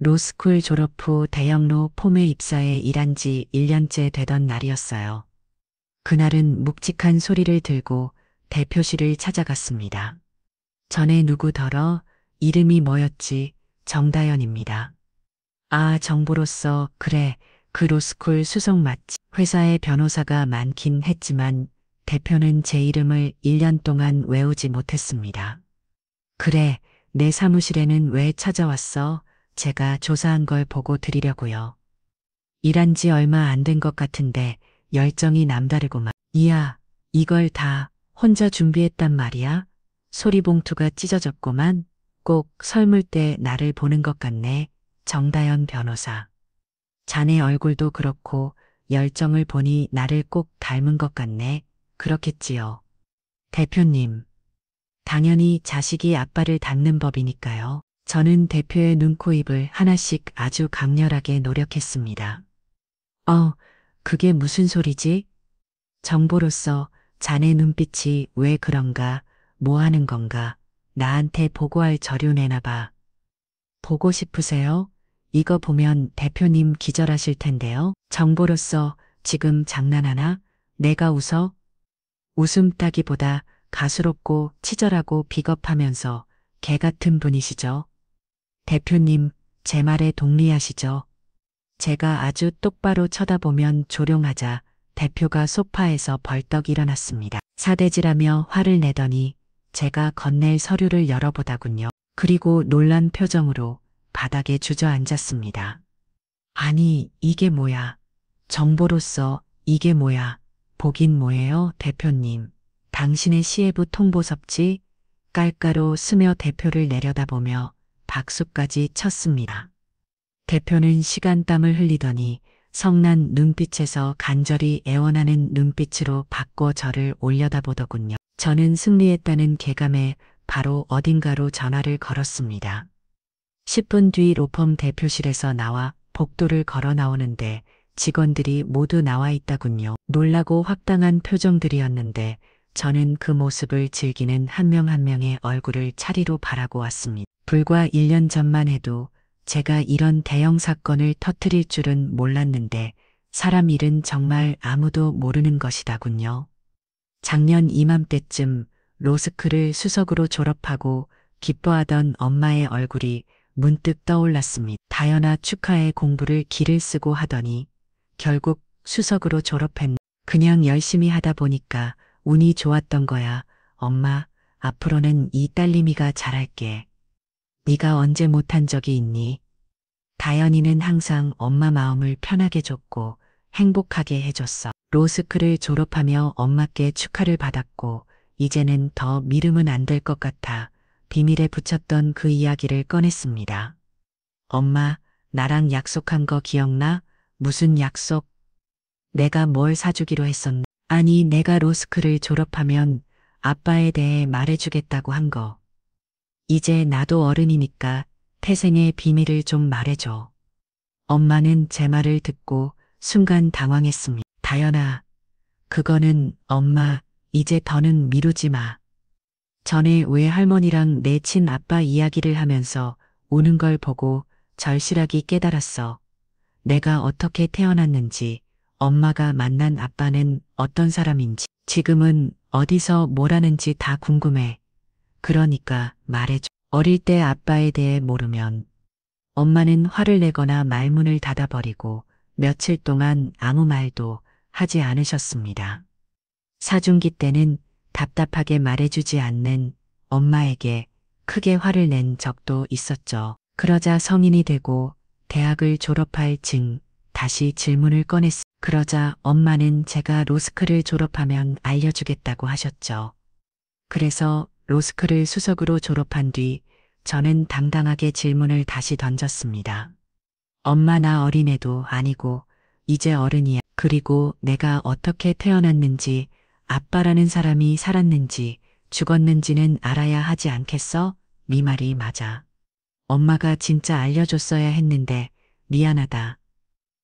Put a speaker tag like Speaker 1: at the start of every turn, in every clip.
Speaker 1: 로스쿨 졸업 후 대형로 폼에 입사해 일한 지 1년째 되던 날이었어요. 그날은 묵직한 소리를 들고 대표실을 찾아갔습니다. 전에 누구더러 이름이 뭐였지? 정다연입니다. 아, 정보로서 그래. 그 로스쿨 수석 맞지. 회사에 변호사가 많긴 했지만 대표는 제 이름을 1년 동안 외우지 못했습니다. 그래, 내 사무실에는 왜 찾아왔어? 제가 조사한 걸 보고 드리려고요. 일한 지 얼마 안 된 것 같은데 열정이 남다르고만. 이야, 이걸 다 혼자 준비했단 말이야? 소리봉투가 찢어졌구만. 꼭 설물 때 나를 보는 것 같네. 정다연 변호사. 자네 얼굴도 그렇고 열정을 보니 나를 꼭 닮은 것 같네. 그렇겠지요. 대표님. 당연히 자식이 아빠를 닮는 법이니까요. 저는 대표의 눈, 코, 입을 하나씩 아주 강렬하게 노력했습니다. 그게 무슨 소리지? 정보로서 자네 눈빛이 왜 그런가, 뭐 하는 건가, 나한테 보고할 저류 내나 봐. 보고 싶으세요? 이거 보면 대표님 기절하실 텐데요. 정보로서 지금 장난하나? 내가 웃어? 웃음 따기보다 가수롭고 치절하고 비겁하면서 개 같은 분이시죠. 대표님, 제 말에 동의하시죠? 제가 아주 똑바로 쳐다보면 조롱하자 대표가 소파에서 벌떡 일어났습니다. 사대질하며 화를 내더니 제가 건넬 서류를 열어보다군요. 그리고 놀란 표정으로 바닥에 주저앉았습니다. 아니, 이게 뭐야? 정보로서 이게 뭐야? 보긴 뭐예요, 대표님. 당신의 시해부 통보섭지? 깔깔로 스며 대표를 내려다보며 박수까지 쳤습니다. 대표는 시간땀을 흘리더니 성난 눈빛에서 간절히 애원하는 눈빛으로 바꿔 저를 올려다보더군요. 저는 승리했다는 쾌감에 바로 어딘가로 전화를 걸었습니다. 10분 뒤 로펌 대표실에서 나와 복도를 걸어 나오는데 직원들이 모두 나와 있다군요. 놀라고 황당한 표정들이었는데 저는 그 모습을 즐기는 한 명 한 명의 얼굴을 차리로 바라고 왔습니다. 불과 1년 전만 해도 제가 이런 대형 사건을 터뜨릴 줄은 몰랐는데 사람 일은 정말 아무도 모르는 것이다군요. 작년 이맘때쯤 로스쿨을 수석으로 졸업하고 기뻐하던 엄마의 얼굴이 문득 떠올랐습니다. 다연아 축하해. 공부를 기를 쓰고 하더니 결국 수석으로 졸업했네. 그냥 열심히 하다 보니까 운이 좋았던 거야. 엄마, 앞으로는 이 딸내미가 잘할게. 네가 언제 못한 적이 있니? 다연이는 항상 엄마 마음을 편하게 줬고 행복하게 해줬어. 로스쿨을 졸업하며 엄마께 축하를 받았고 이제는 더 미루면 안 될 것 같아 비밀에 붙였던 그 이야기를 꺼냈습니다. 엄마, 나랑 약속한 거 기억나? 무슨 약속? 내가 뭘 사주기로 했었나? 아니, 내가 로스쿨을 졸업하면 아빠에 대해 말해주겠다고 한 거. 이제 나도 어른이니까 태생의 비밀을 좀 말해줘. 엄마는 제 말을 듣고 순간 당황했습니다. 다연아, 그거는 엄마, 이제 더는 미루지 마. 전에 외할머니랑 내 친아빠 이야기를 하면서 우는 걸 보고 절실하게 깨달았어. 내가 어떻게 태어났는지, 엄마가 만난 아빠는 어떤 사람인지, 지금은 어디서 뭘 하는지 다 궁금해. 그러니까 말해줘. 어릴 때 아빠에 대해 모르면 엄마는 화를 내거나 말문을 닫아버리고 며칠 동안 아무 말도 하지 않으셨습니다. 사춘기 때는 답답하게 말해주지 않는 엄마에게 크게 화를 낸 적도 있었죠. 그러자 성인이 되고 대학을 졸업할 즈음 다시 질문을 꺼냈습니다. 그러자 엄마는 제가 로스쿨을 졸업하면 알려주겠다고 하셨죠. 그래서 로스쿨을 수석으로 졸업한 뒤 저는 당당하게 질문을 다시 던졌습니다. 엄마, 나 어린애도 아니고 이제 어른이야. 그리고 내가 어떻게 태어났는지, 아빠라는 사람이 살았는지 죽었는지는 알아야 하지 않겠어? 네 말이 맞아. 엄마가 진짜 알려줬어야 했는데 미안하다.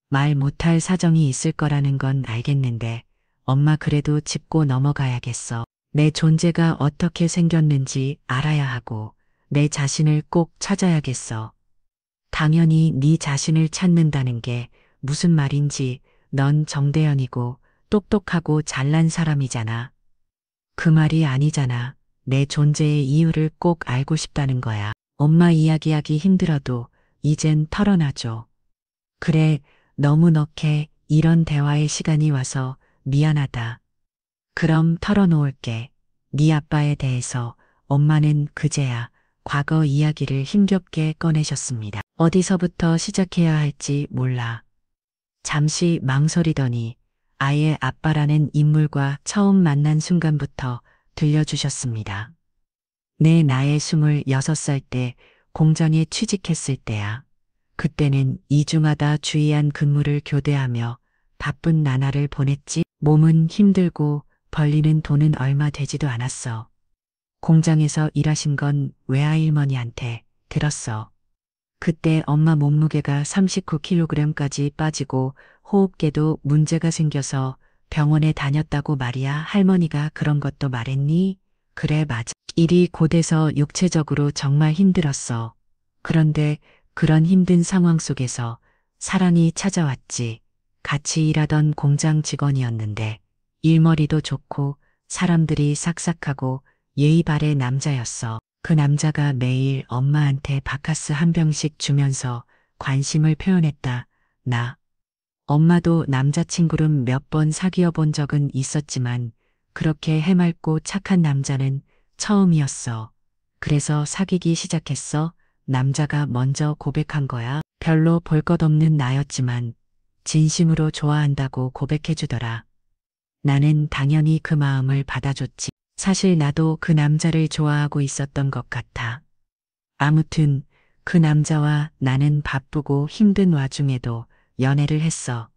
Speaker 1: 말 못할 사정이 있을 거라는 건 알겠는데 엄마, 그래도 짚고 넘어가야겠어. 내 존재가 어떻게 생겼는지 알아야 하고 내 자신을 꼭 찾아야겠어. 당연히 네 자신을 찾는다는 게 무슨 말인지 넌 정대현이고 똑똑하고 잘난 사람이잖아. 그 말이 아니잖아. 내 존재의 이유를 꼭 알고 싶다는 거야. 엄마 이야기하기 힘들어도 이젠 털어놔줘. 그래, 너무 넣게 이런 대화의 시간이 와서 미안하다. 그럼 털어놓을게. 네 아빠에 대해서 엄마는 그제야 과거 이야기를 힘겹게 꺼내셨습니다. 어디서부터 시작해야 할지 몰라. 잠시 망설이더니 아예 아빠라는 인물과 처음 만난 순간부터 들려주셨습니다. 나의 26살 때 공장에 취직했을 때야. 그때는 이중하다 주의한 근무를 교대하며 바쁜 나날을 보냈지. 몸은 힘들고 벌리는 돈은 얼마 되지도 않았어. 공장에서 일하신 건 외아할머니한테 들었어. 그때 엄마 몸무게가 39kg까지 빠지고 호흡계도 문제가 생겨서 병원에 다녔다고 말이야. 할머니가 그런 것도 말했니? 그래, 맞아. 일이 고돼서 육체적으로 정말 힘들었어. 그런데 그런 힘든 상황 속에서 사랑이 찾아왔지. 같이 일하던 공장 직원이었는데 일머리도 좋고 사람들이 싹싹하고 예의 바른 남자였어. 그 남자가 매일 엄마한테 바카스 한 병씩 주면서 관심을 표현했다. 엄마도 남자친구를 몇 번 사귀어 본 적은 있었지만 그렇게 해맑고 착한 남자는 처음이었어. 그래서 사귀기 시작했어. 남자가 먼저 고백한 거야. 별로 볼 것 없는 나였지만 진심으로 좋아한다고 고백해주더라. 나는 당연히 그 마음을 받아줬지. 사실 나도 그 남자를 좋아하고 있었던 것 같아. 아무튼 그 남자와 나는 바쁘고 힘든 와중에도 연애를 했어.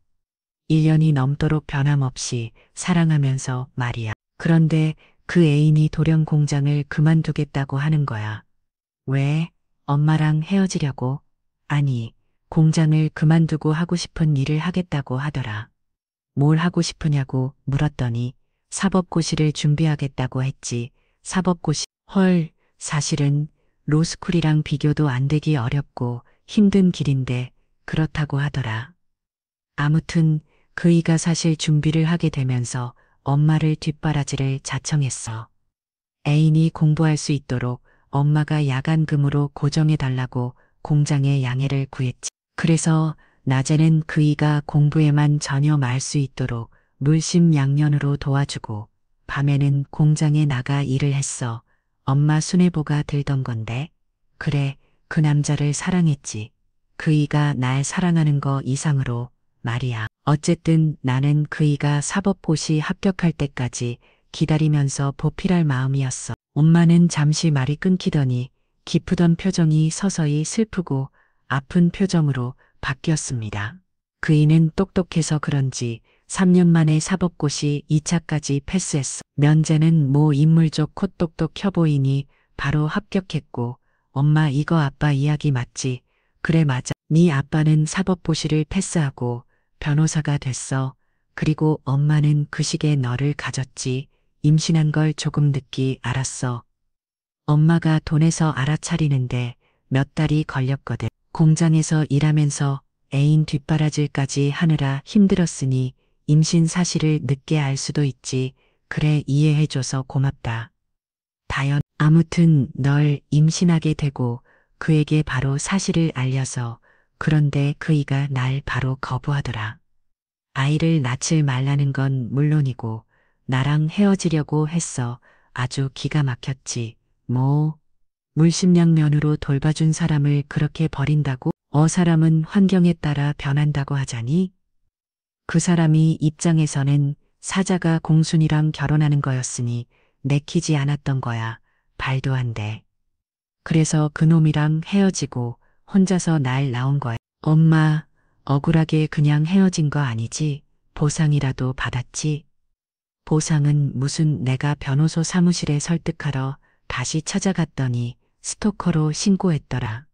Speaker 1: 1년이 넘도록 변함없이 사랑하면서 말이야. 그런데 그 애인이 돌연 공장을 그만두겠다고 하는 거야. 왜? 엄마랑 헤어지려고? 아니, 공장을 그만두고 하고 싶은 일을 하겠다고 하더라. 뭘 하고 싶으냐고 물었더니 사법고시를 준비하겠다고 했지. 사법고시. 헐, 사실은 로스쿨이랑 비교도 안 되기 어렵고 힘든 길인데 그렇다고 하더라. 아무튼 그이가 사실 준비를 하게 되면서 엄마를 뒷바라지를 자청했어. 애인이 공부할 수 있도록 엄마가 야간금으로 고정해달라고 공장에 양해를 구했지. 그래서 낮에는 그이가 공부에만 전혀 말 수 있도록 물심양면으로 도와주고 밤에는 공장에 나가 일을 했어. 엄마 순애보가 들던 건데. 그래, 그 남자를 사랑했지. 그이가 날 사랑하는 거 이상으로 말이야. 어쨌든 나는 그이가 사법고시 합격할 때까지 기다리면서 보필할 마음이었어. 엄마는 잠시 말이 끊기더니 기쁘던 표정이 서서히 슬프고 아픈 표정으로 바뀌었습니다. 그이는 똑똑해서 그런지 3년 만에 사법고시 2차까지 패스했어. 면제는 뭐 인물 좋고 똑똑해 보이니 바로 합격했고 엄마 이거 아빠 이야기 맞지? 그래 맞아. 네 아빠는 사법고시를 패스하고 변호사가 됐어. 그리고 엄마는 그 시기에 너를 가졌지. 임신한 걸 조금 늦게 알았어. 엄마가 돈에서 알아차리는데 몇 달이 걸렸거든. 공장에서 일하면서 애인 뒷바라질까지 하느라 힘들었으니 임신 사실을 늦게 알 수도 있지. 그래 이해해줘서 고맙다. 다연, 아무튼 널 임신하게 되고 그에게 바로 사실을 알려서 그런데 그이가 날 바로 거부하더라. 아이를 낳질 말라는 건 물론이고 나랑 헤어지려고 했어. 아주 기가 막혔지. 뭐 물심양면으로 돌봐준 사람을 그렇게 버린다고? 사람은 환경에 따라 변한다고 하자니? 그 사람이 입장에서는 사자가 공순이랑 결혼하는 거였으니 내키지 않았던 거야. 말도 안 돼. 그래서 그놈이랑 헤어지고 혼자서 날 낳은 거야. 엄마, 억울하게 그냥 헤어진 거 아니지? 보상이라도 받았지? 보상은 무슨 내가 변호사 사무실에 설득하러 다시 찾아갔더니 스토커로 신고했더라.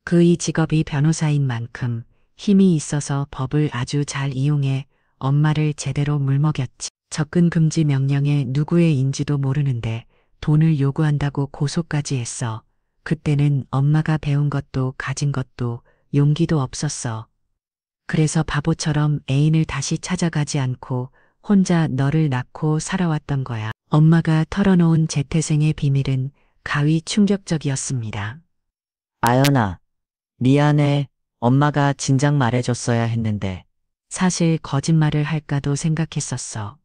Speaker 1: 그의 직업이 변호사인 만큼 힘이 있어서 법을 아주 잘 이용해 엄마를 제대로 물먹였지. 접근 금지 명령에 누구의인지도 모르는데 돈을 요구한다고 고소까지 했어. 그때는 엄마가 배운 것도 가진 것도 용기도 없었어. 그래서 바보처럼 애인을 다시 찾아가지 않고 혼자 너를 낳고 살아왔던 거야. 엄마가 털어놓은 제 태생의 비밀은 가히 충격적이었습니다.
Speaker 2: 아연아, 미안해. 엄마가 진작 말해줬어야 했는데.
Speaker 1: 사실 거짓말을 할까도 생각했었어.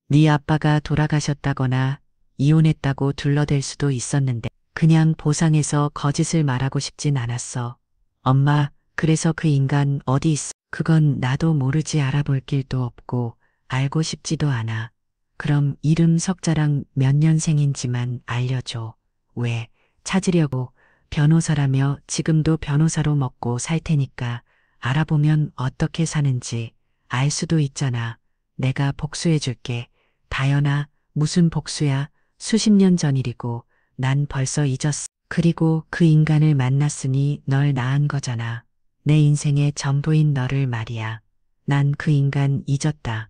Speaker 1: 네 아빠가 돌아가셨다거나 이혼했다고 둘러댈 수도 있었는데 그냥 보상해서 거짓을 말하고 싶진 않았어. 엄마, 그래서 그 인간 어디 있어? 그건 나도 모르지 알아볼 길도 없고 알고 싶지도 않아. 그럼 이름 석자랑 몇 년생인지만 알려줘. 왜? 찾으려고. 변호사라며 지금도 변호사로 먹고 살 테니까 알아보면 어떻게 사는지 알 수도 있잖아. 내가 복수해줄게. 다연아, 무슨 복수야? 수십 년 전 일이고 난 벌써 잊었어. 그리고 그 인간을 만났으니 널 낳은 거잖아. 내 인생의 전부인 너를 말이야. 난 그 인간 잊었다.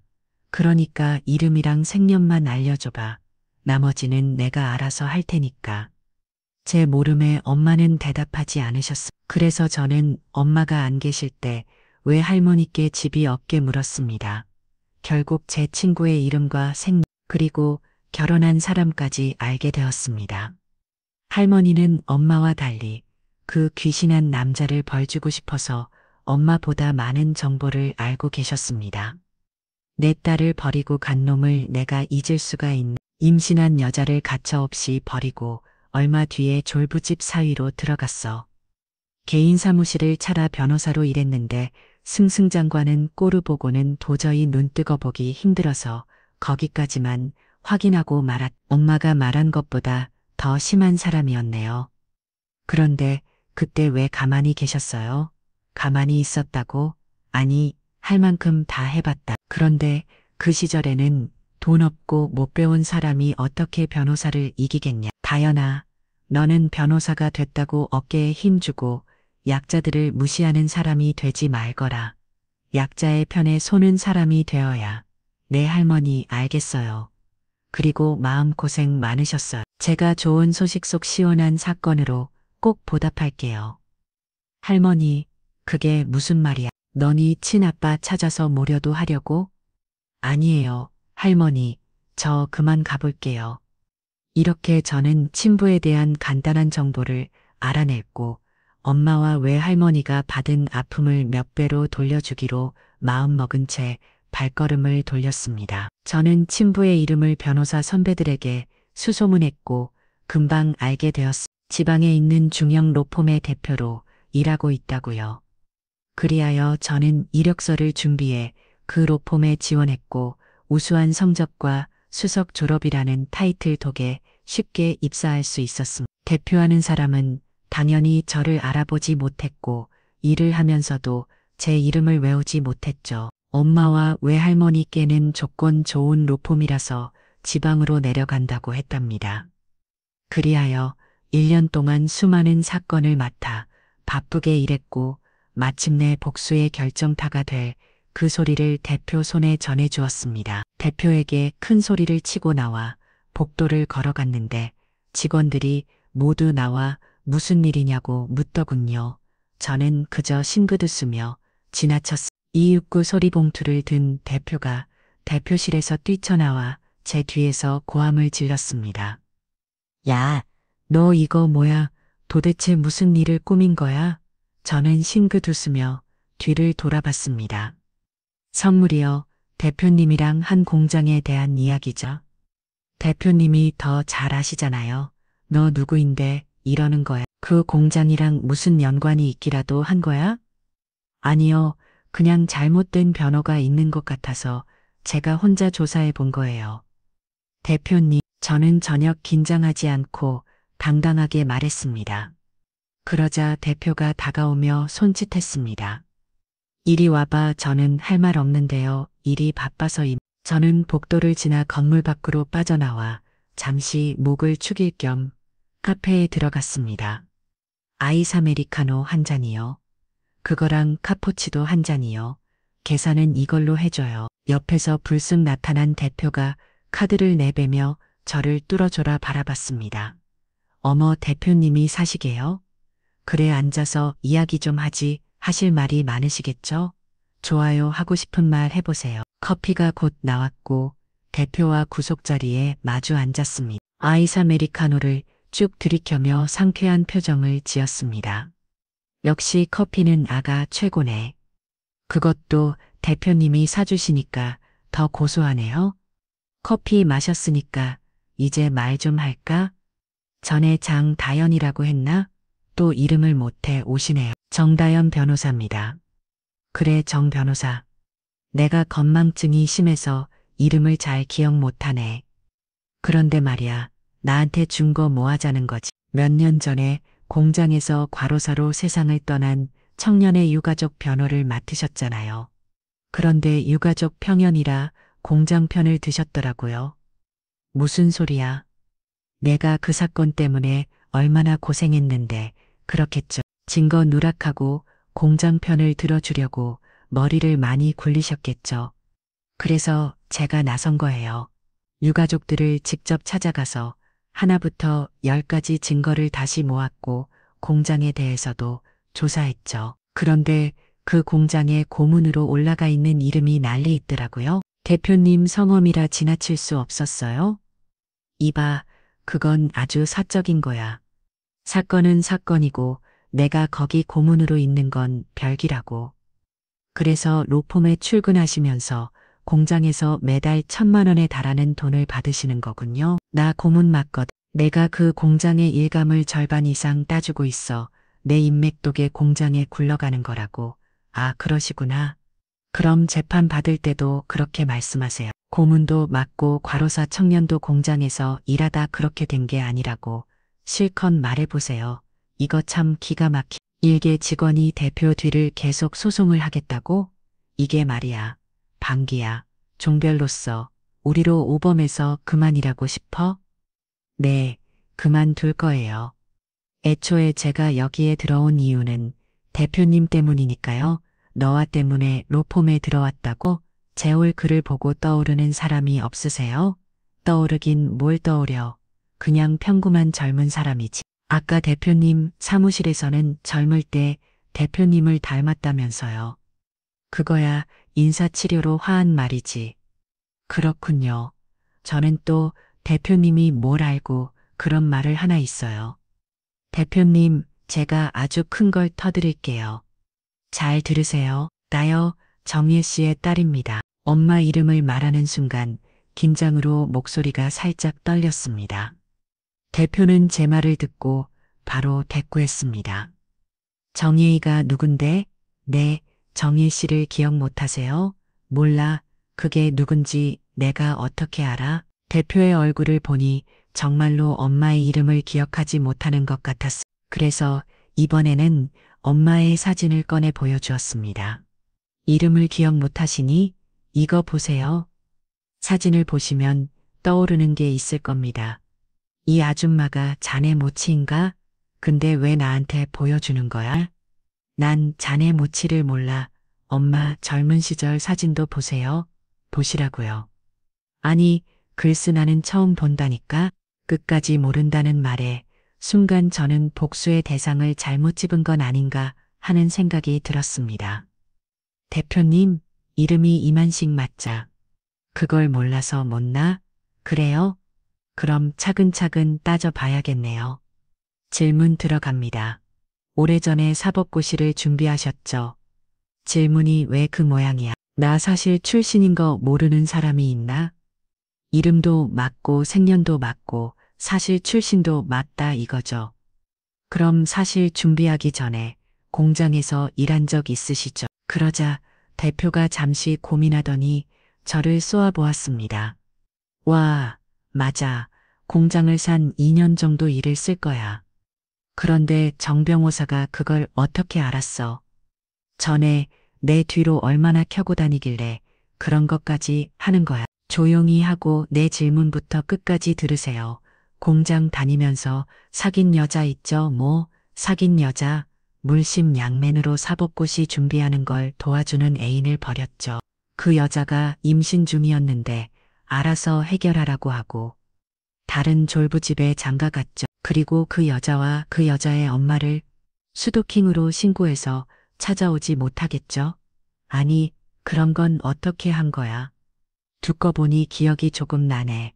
Speaker 1: 그러니까 이름이랑 생년만 알려줘봐. 나머지는 내가 알아서 할 테니까. 제 모름에 엄마는 대답하지 않으셨어. 그래서 저는 엄마가 안 계실 때 왜 할머니께 집이 없게 물었습니다. 결국 제 친구의 이름과 그리고 결혼한 사람까지 알게 되었습니다. 할머니는 엄마와 달리 그 귀신한 남자를 벌주고 싶어서 엄마보다 많은 정보를 알고 계셨습니다. 내 딸을 버리고 간 놈을 내가 잊을 수가 있는 임신한 여자를 가차없이 버리고 얼마 뒤에 졸부집 사위로 들어갔어. 개인 사무실을 차려 변호사로 일했는데 승승장구하는 꼴을 보고는 도저히 눈뜨거 보기 힘들어서 거기까지만 확인하고 말았. 엄마가 말한 것보다 더 심한 사람이었네요. 그런데 그때 왜 가만히 계셨어요? 가만히 있었다고? 아니, 할 만큼 다 해봤다. 그런데 그 시절에는 돈 없고 못 배운 사람이 어떻게 변호사를 이기겠냐. 다연아, 너는 변호사가 됐다고 어깨에 힘주고 약자들을 무시하는 사람이 되지 말거라. 약자의 편에 서는 사람이 되어야 내 할머니 알겠어요. 그리고 마음고생 많으셨어요. 제가 좋은 소식 속 시원한 사건으로 꼭 보답할게요. 할머니, 그게 무슨 말이야? 너니 친아빠 찾아서 모려도 하려고? 아니에요, 할머니. 저 그만 가볼게요. 이렇게 저는 친부에 대한 간단한 정보를 알아냈고 엄마와 외할머니가 받은 아픔을 몇 배로 돌려주기로 마음먹은 채 발걸음을 돌렸습니다. 저는 친부의 이름을 변호사 선배들에게 수소문했고 금방 알게 되었습니다. 지방에 있는 중형 로펌의 대표로 일하고 있다고요. 그리하여 저는 이력서를 준비해 그 로펌에 지원했고 우수한 성적과 수석 졸업이라는 타이틀 덕에 쉽게 입사할 수 있었습니다. 대표하는 사람은 당연히 저를 알아보지 못했고 일을 하면서도 제 이름을 외우지 못했죠. 엄마와 외할머니께는 조건 좋은 로펌이라서 지방으로 내려간다고 했답니다. 그리하여 1년 동안 수많은 사건을 맡아 바쁘게 일했고 마침내 복수의 결정타가 될 그 소리를 대표 손에 전해주었습니다. 대표에게 큰 소리를 치고 나와 복도를 걸어갔는데 직원들이 모두 나와 무슨 일이냐고 묻더군요. 저는 그저 싱긋웃으며 지나쳤습니다. 이윽고 소리봉투를 든 대표가 대표실에서 뛰쳐나와 제 뒤에서 고함을 질렀습니다. 야, 너 이거 뭐야? 도대체 무슨 일을 꾸민 거야? 저는 싱긋웃으며 뒤를 돌아봤습니다. 선물이요. 대표님이랑 한 공장에 대한 이야기죠. 대표님이 더 잘 아시잖아요. 너 누구인데 이러는 거야. 그 공장이랑 무슨 연관이 있기라도 한 거야? 아니요. 그냥 잘못된 변호가 있는 것 같아서 제가 혼자 조사해 본 거예요. 대표님, 저는 전혀 긴장하지 않고 당당하게 말했습니다. 그러자 대표가 다가오며 손짓했습니다. 이리 와봐. 저는 할 말 없는데요. 일이 바빠서임. 저는 복도를 지나 건물 밖으로 빠져나와 잠시 목을 축일 겸 카페에 들어갔습니다. 아이스 아메리카노 한 잔이요. 그거랑 카푸치도 한 잔이요. 계산은 이걸로 해줘요. 옆에서 불쑥 나타난 대표가 카드를 내배며 저를 뚫어져라 바라봤습니다. 어머, 대표님이 사시게요? 그래, 앉아서 이야기 좀 하지. 하실 말이 많으시겠죠? 좋아요 하고 싶은 말 해보세요. 커피가 곧 나왔고 대표와 구석 자리에 마주 앉았습니다. 아이스 아메리카노를 쭉 들이켜며 상쾌한 표정을 지었습니다. 역시 커피는 아가 최고네. 그것도 대표님이 사주시니까 더 고소하네요. 커피 마셨으니까 이제 말 좀 할까? 전에 장다연이라고 했나? 또 이름을 못해 오시네요. 정다연 변호사입니다. 그래, 정 변호사. 내가 건망증이 심해서 이름을 잘 기억 못하네. 그런데 말이야, 나한테 준 거 뭐 하자는 거지? 몇 년 전에 공장에서 과로사로 세상을 떠난 청년의 유가족 변호를 맡으셨잖아요. 그런데 유가족 평연이라 공장 편을 드셨더라고요. 무슨 소리야? 내가 그 사건 때문에 얼마나 고생했는데 그렇겠죠. 증거 누락하고 공장 편을 들어주려고 머리를 많이 굴리셨겠죠. 그래서 제가 나선 거예요. 유가족들을 직접 찾아가서 하나부터 10까지 증거를 다시 모았고 공장에 대해서도 조사했죠. 그런데 그 공장에 고문으로 올라가 있는 이름이 난리 있더라고요. 대표님 성함이라 지나칠 수 없었어요? 이봐, 그건 아주 사적인 거야. 사건은 사건이고 내가 거기 고문으로 있는 건 별기라고. 그래서 로펌에 출근하시면서 공장에서 매달 1,000만 원에 달하는 돈을 받으시는 거군요. 나 고문 맞거든. 내가 그 공장의 일감을 절반 이상 따주고 있어. 내 인맥 덕에 공장에 굴러가는 거라고. 아, 그러시구나. 그럼 재판 받을 때도 그렇게 말씀하세요. 고문도 맞고 과로사 청년도 공장에서 일하다 그렇게 된 게 아니라고. 실컷 말해보세요. 이거 참 기가 막히. 일개 직원이 대표 뒤를 계속 소송을 하겠다고? 이게 말이야. 방기야. 종별로서 우리로 오범해서 그만이라고 싶어? 네, 그만둘 거예요. 애초에 제가 여기에 들어온 이유는 대표님 때문이니까요. 너와 때문에 로펌에 들어왔다고? 제올 글을 보고 떠오르는 사람이 없으세요? 떠오르긴 뭘 떠오려. 그냥 평범한 젊은 사람이지. 아까 대표님 사무실에서는 젊을 때 대표님을 닮았다면서요. 그거야 인사치료로 화한 말이지. 그렇군요. 저는 또 대표님이 뭘 알고 그런 말을 하나 있어요. 대표님, 제가 아주 큰 걸 터드릴게요. 잘 들으세요. 나요, 정예 씨의 딸입니다. 엄마 이름을 말하는 순간 긴장으로 목소리가 살짝 떨렸습니다. 대표는 제 말을 듣고 바로 대꾸했습니다. 정예이가 누군데? 네, 정예 씨를 기억 못하세요? 몰라. 그게 누군지 내가 어떻게 알아? 대표의 얼굴을 보니 정말로 엄마의 이름을 기억하지 못하는 것 같았어. 그래서 이번에는 엄마의 사진을 꺼내 보여주었습니다. 이름을 기억 못하시니? 이거 보세요. 사진을 보시면 떠오르는 게 있을 겁니다. 이 아줌마가 자네 모치인가? 근데 왜 나한테 보여주는 거야? 난 자네 모치를 몰라. 엄마 젊은 시절 사진도 보세요. 보시라고요. 아니, 글쎄 나는 처음 본다니까? 끝까지 모른다는 말에 순간 저는 복수의 대상을 잘못 집은 건 아닌가 하는 생각이 들었습니다. 대표님, 이름이 이만식 맞자. 그걸 몰라서 못나? 그래요? 그럼 차근차근 따져봐야겠네요. 질문 들어갑니다. 오래전에 사법고시를 준비하셨죠? 질문이 왜 그 모양이야? 나 사실 출신인 거 모르는 사람이 있나? 이름도 맞고 생년도 맞고 사실 출신도 맞다 이거죠. 그럼 사실 준비하기 전에 공장에서 일한 적 있으시죠? 그러자 대표가 잠시 고민하더니 저를 쏘아보았습니다. 와, 맞아. 공장을 산 2년 정도 일을 쓸 거야. 그런데 정 변호사가 그걸 어떻게 알았어? 전에 내 뒤로 얼마나 켜고 다니길래 그런 것까지 하는 거야. 조용히 하고 내 질문부터 끝까지 들으세요. 공장 다니면서 사귄 여자 있죠? 뭐, 사귄 여자, 물심양면으로 사법고시 준비하는 걸 도와주는 애인을 버렸죠. 그 여자가 임신 중이었는데 알아서 해결하라고 하고 다른 졸부집에 장가갔죠. 그리고 그 여자와 그 여자의 엄마를 스토킹으로 신고해서 찾아오지 못하겠죠? 아니, 그런 건 어떻게 한 거야? 두고 보니 기억이 조금 나네.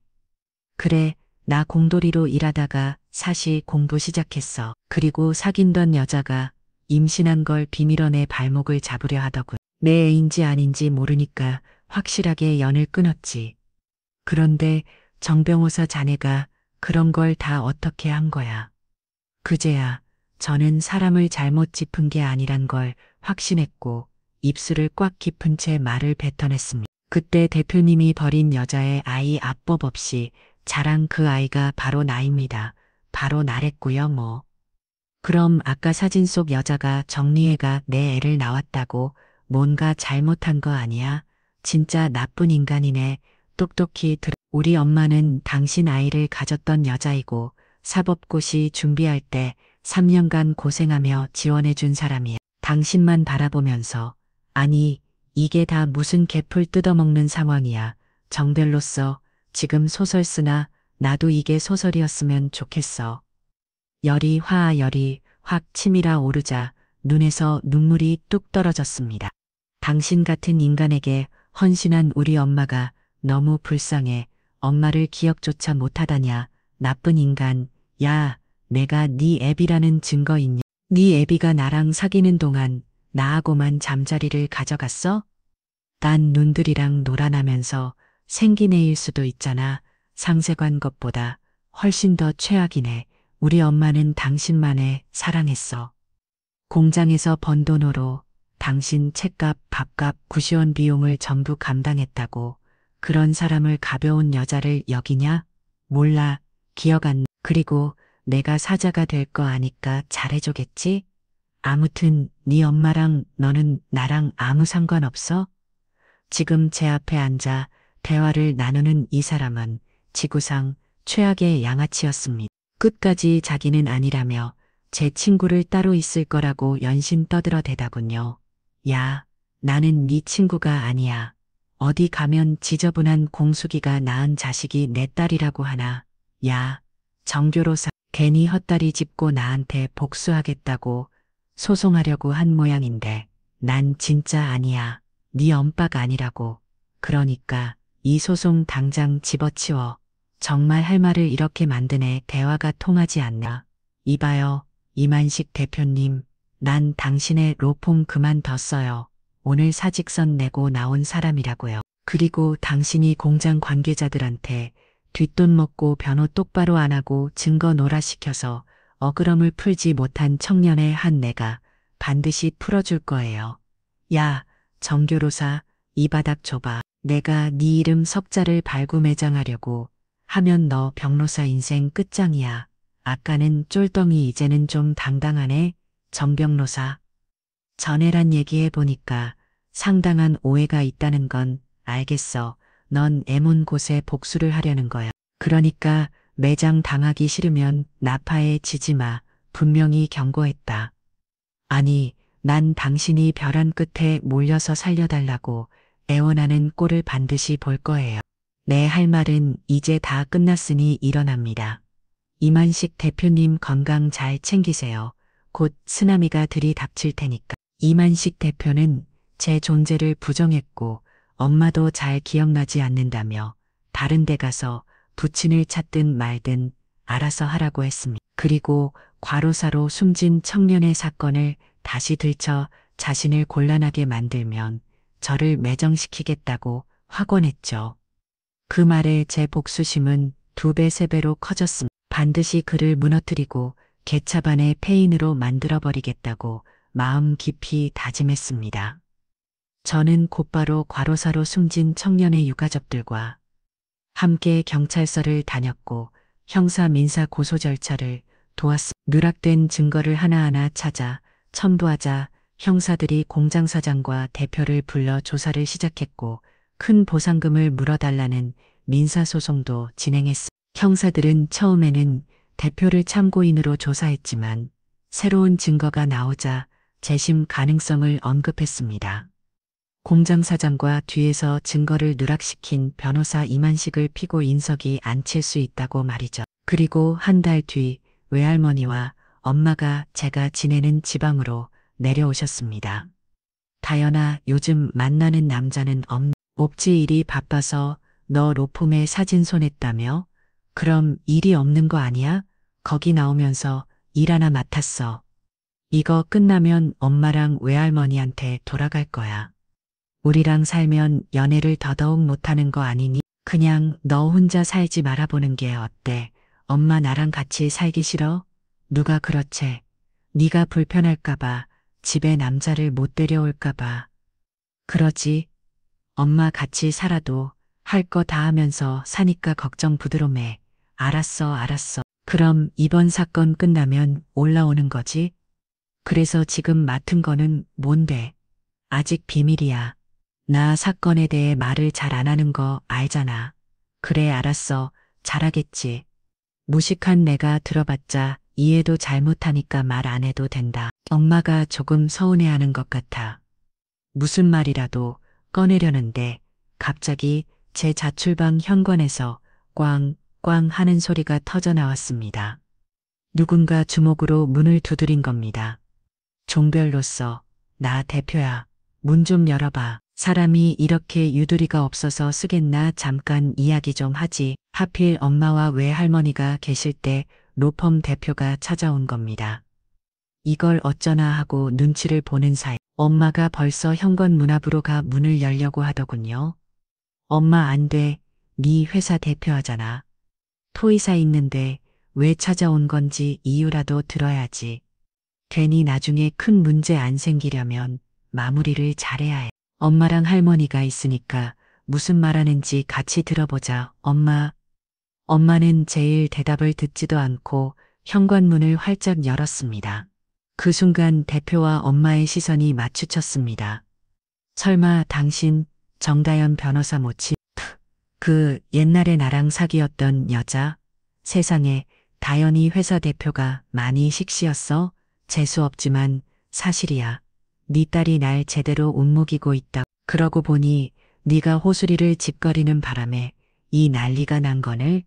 Speaker 1: 그래, 나 공돌이로 일하다가 사시 공부 시작했어. 그리고 사귄던 여자가 임신한 걸 비밀어 내 발목을 잡으려 하더군. 내 애인지 아닌지 모르니까 확실하게 연을 끊었지. 그런데 정병호사 자네가 그런 걸 다 어떻게 한 거야? 그제야 저는 사람을 잘못 짚은 게 아니란 걸 확신했고 입술을 꽉 깊은 채 말을 뱉어냈습니다. 그때 대표님이 버린 여자의 아이 압법 없이 자란 그 아이가 바로 나입니다. 바로 나랬고요 뭐. 그럼 아까 사진 속 여자가 정리해가 내 애를 낳았다고 뭔가 잘못한 거 아니야? 진짜 나쁜 인간이네. 똑똑히 들어. 우리 엄마는 당신 아이를 가졌던 여자이고 사법고시 준비할 때 3년간 고생하며 지원해준 사람이야. 당신만 바라보면서 아니 이게 다 무슨 개풀 뜯어먹는 상황이야. 정별로서 지금 소설 쓰나 나도 이게 소설이었으면 좋겠어. 열이 확 치밀어 오르자 눈에서 눈물이 뚝 떨어졌습니다. 당신 같은 인간에게 헌신한 우리 엄마가 너무 불쌍해. 엄마를 기억조차 못하다냐. 나쁜 인간. 야, 내가 네 애비라는 증거 있냐? 네 애비가 나랑 사귀는 동안 나하고만 잠자리를 가져갔어? 난 눈들이랑 놀아나면서 생긴 애일 수도 있잖아. 상세관 것보다 훨씬 더 최악이네. 우리 엄마는 당신만을 사랑했어. 공장에서 번 돈으로 당신 책값, 밥값, 구시원 비용을 전부 감당했다고. 그런 사람을 가벼운 여자를 여기냐? 몰라. 기억 안 나. 그리고 내가 사자가 될 거 아니까 잘해주겠지? 아무튼 네 엄마랑 너는 나랑 아무 상관없어? 지금 제 앞에 앉아 대화를 나누는 이 사람은 지구상 최악의 양아치였습니다. 끝까지 자기는 아니라며 제 친구를 따로 있을 거라고 연신 떠들어대다군요. 야, 나는 네 친구가 아니야. 어디 가면 지저분한 공수기가 낳은 자식이 내 딸이라고 하나. 야, 정교로사 괜히 헛다리 짚고 나한테 복수하겠다고 소송하려고 한 모양인데 난 진짜 아니야. 네 엄빠가 아니라고. 그러니까 이 소송 당장 집어치워. 정말 할 말을 이렇게 만드네. 대화가 통하지 않나. 이봐요, 이만식 대표님. 난 당신의 로펌 그만뒀어요. 오늘 사직서 내고 나온 사람이라고요. 그리고 당신이 공장 관계자들한테 뒷돈 먹고 변호 똑바로 안 하고 증거 노라시켜서 어그럼을 풀지 못한 청년의 한 내가 반드시 풀어줄 거예요. 야, 정교로사, 이 바닥 줘봐. 내가 네 이름 석자를 발구매장하려고 하면 너 변호사 인생 끝장이야. 아까는 쫄덩이 이제는 좀 당당하네. 정변호사. 전에란 얘기해보니까 상당한 오해가 있다는 건 알겠어. 넌 애문 곳에 복수를 하려는 거야. 그러니까 매장 당하기 싫으면 나파에 지지 마. 분명히 경고했다. 아니, 난 당신이 벼랑 끝에 몰려서 살려달라고 애원하는 꼴을 반드시 볼 거예요. 내 할 말은 이제 다 끝났으니 일어납니다. 이만식 대표님 건강 잘 챙기세요. 곧 쓰나미가 들이닥칠 테니까. 이만식 대표는 제 존재를 부정했고 엄마도 잘 기억나지 않는다며 다른 데 가서 부친을 찾든 말든 알아서 하라고 했습니다. 그리고 과로사로 숨진 청년의 사건을 다시 들춰 자신을 곤란하게 만들면 저를 매정시키겠다고 확언했죠. 그 말에 제 복수심은 2배, 3배로 커졌습니다. 반드시 그를 무너뜨리고 개차반의 폐인으로 만들어버리겠다고 마음 깊이 다짐했습니다. 저는 곧바로 과로사로 숨진 청년의 유가족들과 함께 경찰서를 다녔고 형사 민사 고소 절차를 도왔습니다. 누락된 증거를 하나하나 찾아 첨부하자 형사들이 공장 사장과 대표를 불러 조사를 시작했고 큰 보상금을 물어달라는 민사소송도 진행했습니다. 형사들은 처음에는 대표를 참고인으로 조사했지만 새로운 증거가 나오자 재심 가능성을 언급했습니다. 공장 사장과 뒤에서 증거를 누락시킨 변호사 이만식을 피고 인석이 앉힐 수 있다고 말이죠. 그리고 한 달 뒤 외할머니와 엄마가 제가 지내는 지방으로 내려오셨습니다. 다연아, 요즘 만나는 남자는 없지. 일이 바빠서 너 로펌에 사진 손했다며? 그럼 일이 없는 거 아니야? 거기 나오면서 일 하나 맡았어. 이거 끝나면 엄마랑 외할머니한테 돌아갈 거야. 우리랑 살면 연애를 더더욱 못하는 거 아니니? 그냥 너 혼자 살지 말아보는 게 어때? 엄마 나랑 같이 살기 싫어? 누가 그렇지? 네가 불편할까봐, 집에 남자를 못 데려올까봐. 그러지. 엄마 같이 살아도 할 거 다 하면서 사니까 걱정 부드러매. 알았어, 알았어. 그럼 이번 사건 끝나면 올라오는 거지? 그래서 지금 맡은 거는 뭔데? 아직 비밀이야. 나 사건에 대해 말을 잘 안 하는 거 알잖아. 그래, 알았어. 잘하겠지. 무식한 내가 들어봤자 이해도 잘못하니까 말 안 해도 된다. 엄마가 조금 서운해하는 것 같아. 무슨 말이라도 꺼내려는데 갑자기 제 자출방 현관에서 꽝꽝 하는 소리가 터져 나왔습니다. 누군가 주먹으로 문을 두드린 겁니다. 종별로서 나 대표야. 문 좀 열어봐. 사람이 이렇게 유두리가 없어서 쓰겠나. 잠깐 이야기 좀 하지. 하필 엄마와 외할머니가 계실 때 로펌 대표가 찾아온 겁니다. 이걸 어쩌나 하고 눈치를 보는 사이 엄마가 벌써 현관 문 앞으로 가 문을 열려고 하더군요. 엄마 안 돼. 네 회사 대표하잖아. 토의사 있는데 왜 찾아온 건지 이유라도 들어야지. 괜히 나중에 큰 문제 안 생기려면 마무리를 잘해야 해. 엄마랑 할머니가 있으니까 무슨 말하는지 같이 들어보자. 엄마는 제일 대답을 듣지도 않고 현관문을 활짝 열었습니다. 그 순간 대표와 엄마의 시선이 마주쳤습니다. 설마 당신 정다연 변호사 모치? 그 옛날에 나랑 사귀었던 여자? 세상에, 다연이 회사 대표가 많이 식시였어? 재수 없지만 사실이야. 네 딸이 날 제대로 움묵이고 있다. 그러고 보니 네가 호수리를 집거리는 바람에 이 난리가 난 거늘?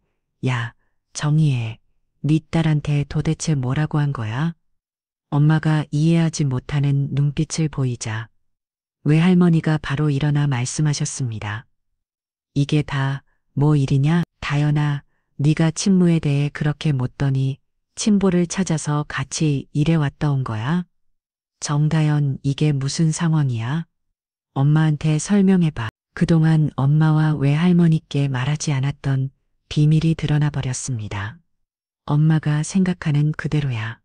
Speaker 1: 야, 정의해. 네 딸한테 도대체 뭐라고 한 거야? 엄마가 이해하지 못하는 눈빛을 보이자 외할머니가 바로 일어나 말씀하셨습니다. 이게 다 뭐 일이냐? 다연아, 네가 친무에 대해 그렇게 묻더니 친보를 찾아서 같이 일해왔다 온 거야? 정다연, 이게 무슨 상황이야? 엄마한테 설명해봐. 그동안 엄마와 외할머니께 말하지 않았던 비밀이 드러나 버렸습니다. 엄마가 생각하는 그대로야.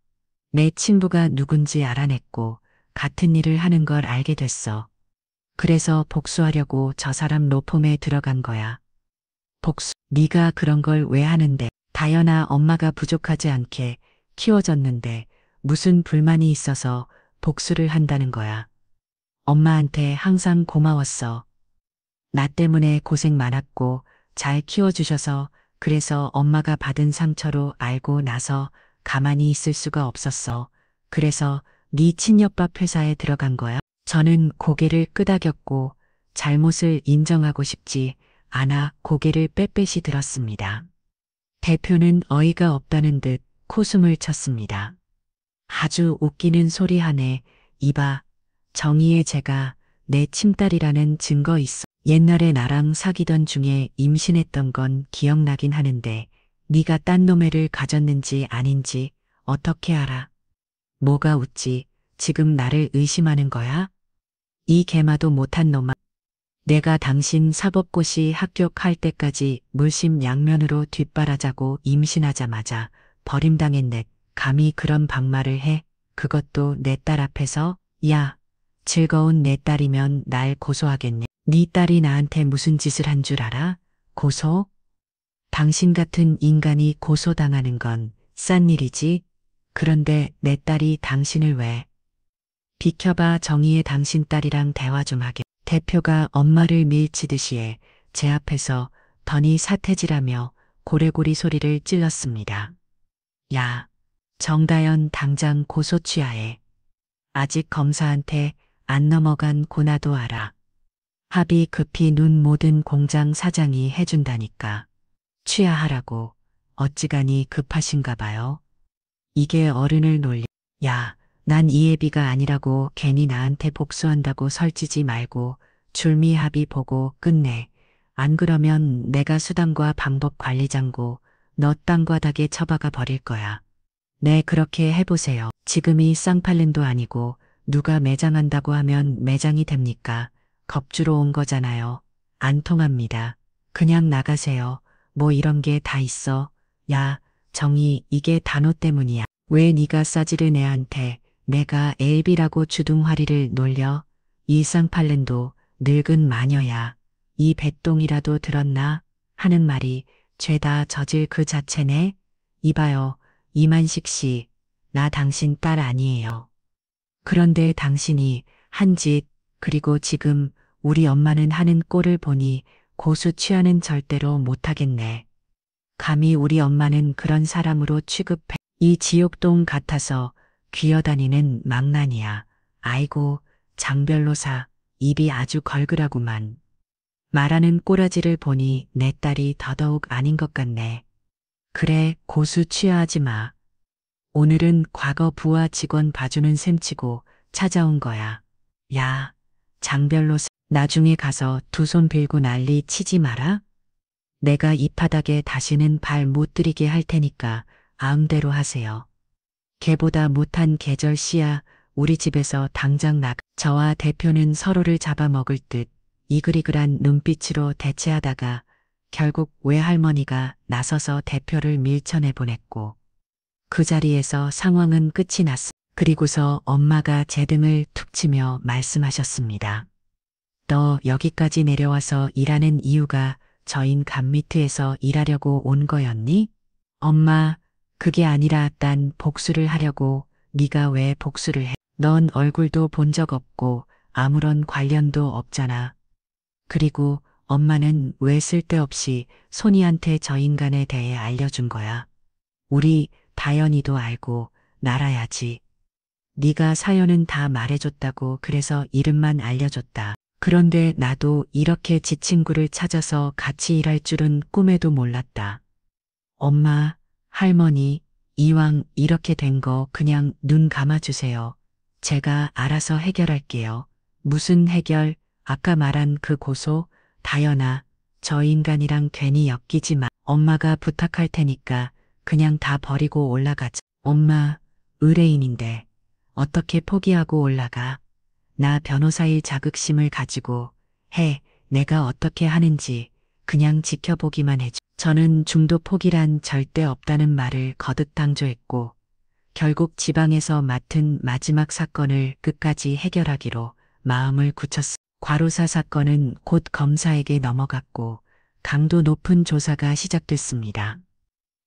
Speaker 1: 내 친부가 누군지 알아냈고 같은 일을 하는 걸 알게 됐어. 그래서 복수하려고 저 사람 로펌에 들어간 거야. 복수? 네가 그런 걸 왜 하는데? 다연아, 엄마가 부족하지 않게 키워졌는데 무슨 불만이 있어서 복수를 한다는 거야. 엄마한테 항상 고마웠어. 나 때문에 고생 많았고 잘 키워주셔서 그래서 엄마가 받은 상처로 알고 나서 가만히 있을 수가 없었어. 그래서 네 친옆밥 회사에 들어간 거야. 저는 고개를 끄덕였고 잘못을 인정하고 싶지 않아 고개를 빽빽이 들었습니다. 대표는 어이가 없다는 듯 코숨을 쳤습니다. 아주 웃기는 소리 하네. 이봐, 정의의 제가 내 친딸이라는 증거 있어. 옛날에 나랑 사귀던 중에 임신했던 건 기억나긴 하는데 네가 딴 놈애를 가졌는지 아닌지 어떻게 알아? 뭐가 웃지? 지금 나를 의심하는 거야? 이 개마도 못한 놈아. 내가 당신 사법고시 합격할 때까지 물심양면으로 뒷바라자고 임신하자마자 버림당했네. 감히 그런 반말을 해? 그것도 내 딸 앞에서? 야, 즐거운 내 딸이면 날 고소하겠네. 네 딸이 나한테 무슨 짓을 한 줄 알아? 고소? 당신 같은 인간이 고소당하는 건 싼 일이지. 그런데 내 딸이 당신을 왜? 비켜봐, 정의의 당신 딸이랑 대화 좀 하게. 대표가 엄마를 밀치듯이 해 제 앞에서 더니 사태질하며 고래고리 소리를 찔렀습니다. 야, 정다연 당장 고소 취하해. 아직 검사한테 안 넘어간 고나도 알아. 합의 급히 눈 모든 공장 사장이 해준다니까. 취하하라고. 어찌가니 급하신가 봐요. 이게 어른을 놀려. 야, 난 이 애비가 아니라고 괜히 나한테 복수한다고 설치지 말고 줄미합의 보고 끝내. 안 그러면 내가 수당과 방법 관리장고 너 땅바닥에 처박아 버릴 거야. 네, 그렇게 해보세요. 지금이 쌍팔년도 아니고 누가 매장한다고 하면 매장이 됩니까? 겁주러 온 거잖아요. 안 통합니다. 그냥 나가세요. 뭐 이런 게 다 있어. 야, 정희, 이게 단어 때문이야. 왜 네가 싸지른 애한테 내가 엘비라고 주둥화리를 놀려? 이 쌍팔년도 늙은 마녀야. 이 배똥이라도 들었나? 하는 말이 죄다 저질 그 자체네. 이봐요. 이만식 씨, 나 당신 딸 아니에요. 그런데 당신이 한 짓, 그리고 지금 우리 엄마는 하는 꼴을 보니 고수 취하는 절대로 못하겠네. 감히 우리 엄마는 그런 사람으로 취급해. 이 지옥동 같아서 귀어다니는 망나니야. 아이고, 장 변호사, 입이 아주 걸그라구만. 말하는 꼬라지를 보니 내 딸이 더더욱 아닌 것 같네. 그래, 고수 취하하지 마. 오늘은 과거 부하 직원 봐주는 셈치고 찾아온 거야. 야, 장별로 나중에 가서 두 손 빌고 난리 치지 마라. 내가 이 바닥에 다시는 발 못 들이게 할 테니까 아음대로 하세요. 개보다 못한 계절씨야. 우리 집에서 당장 나가. 저와 대표는 서로를 잡아먹을 듯 이글이글한 눈빛으로 대체하다가 결국 외할머니가 나서서 대표를 밀쳐내보냈고 그 자리에서 상황은 끝이 났어. 그리고서 엄마가 제 등을 툭 치며 말씀하셨습니다. 너 여기까지 내려와서 일하는 이유가 저인 감미트에서 일하려고 온 거였니? 엄마, 그게 아니라 딴 복수를 하려고. 네가 왜 복수를 해? 넌 얼굴도 본 적 없고 아무런 관련도 없잖아. 그리고 엄마는 왜 쓸데없이 손이한테 저 인간에 대해 알려준 거야? 우리 다연이도 알고 날아야지. 네가 사연은 다 말해줬다고 그래서 이름만 알려줬다. 그런데 나도 이렇게 지 친구를 찾아서 같이 일할 줄은 꿈에도 몰랐다. 엄마, 할머니, 이왕 이렇게 된 거 그냥 눈 감아주세요. 제가 알아서 해결할게요. 무슨 해결? 아까 말한 그 고소? 다연아, 저 인간이랑 괜히 엮이지 마. 엄마가 부탁할 테니까 그냥 다 버리고 올라가자. 엄마, 의뢰인인데 어떻게 포기하고 올라가? 나 변호사일 자격심을 가지고 해. 내가 어떻게 하는지 그냥 지켜보기만 해줘. 저는 중도 포기란 절대 없다는 말을 거듭 강조했고 결국 지방에서 맡은 마지막 사건을 끝까지 해결하기로 마음을 굳혔습니다. 과로사 사건은 곧 검사에게 넘어갔고 강도 높은 조사가 시작됐습니다.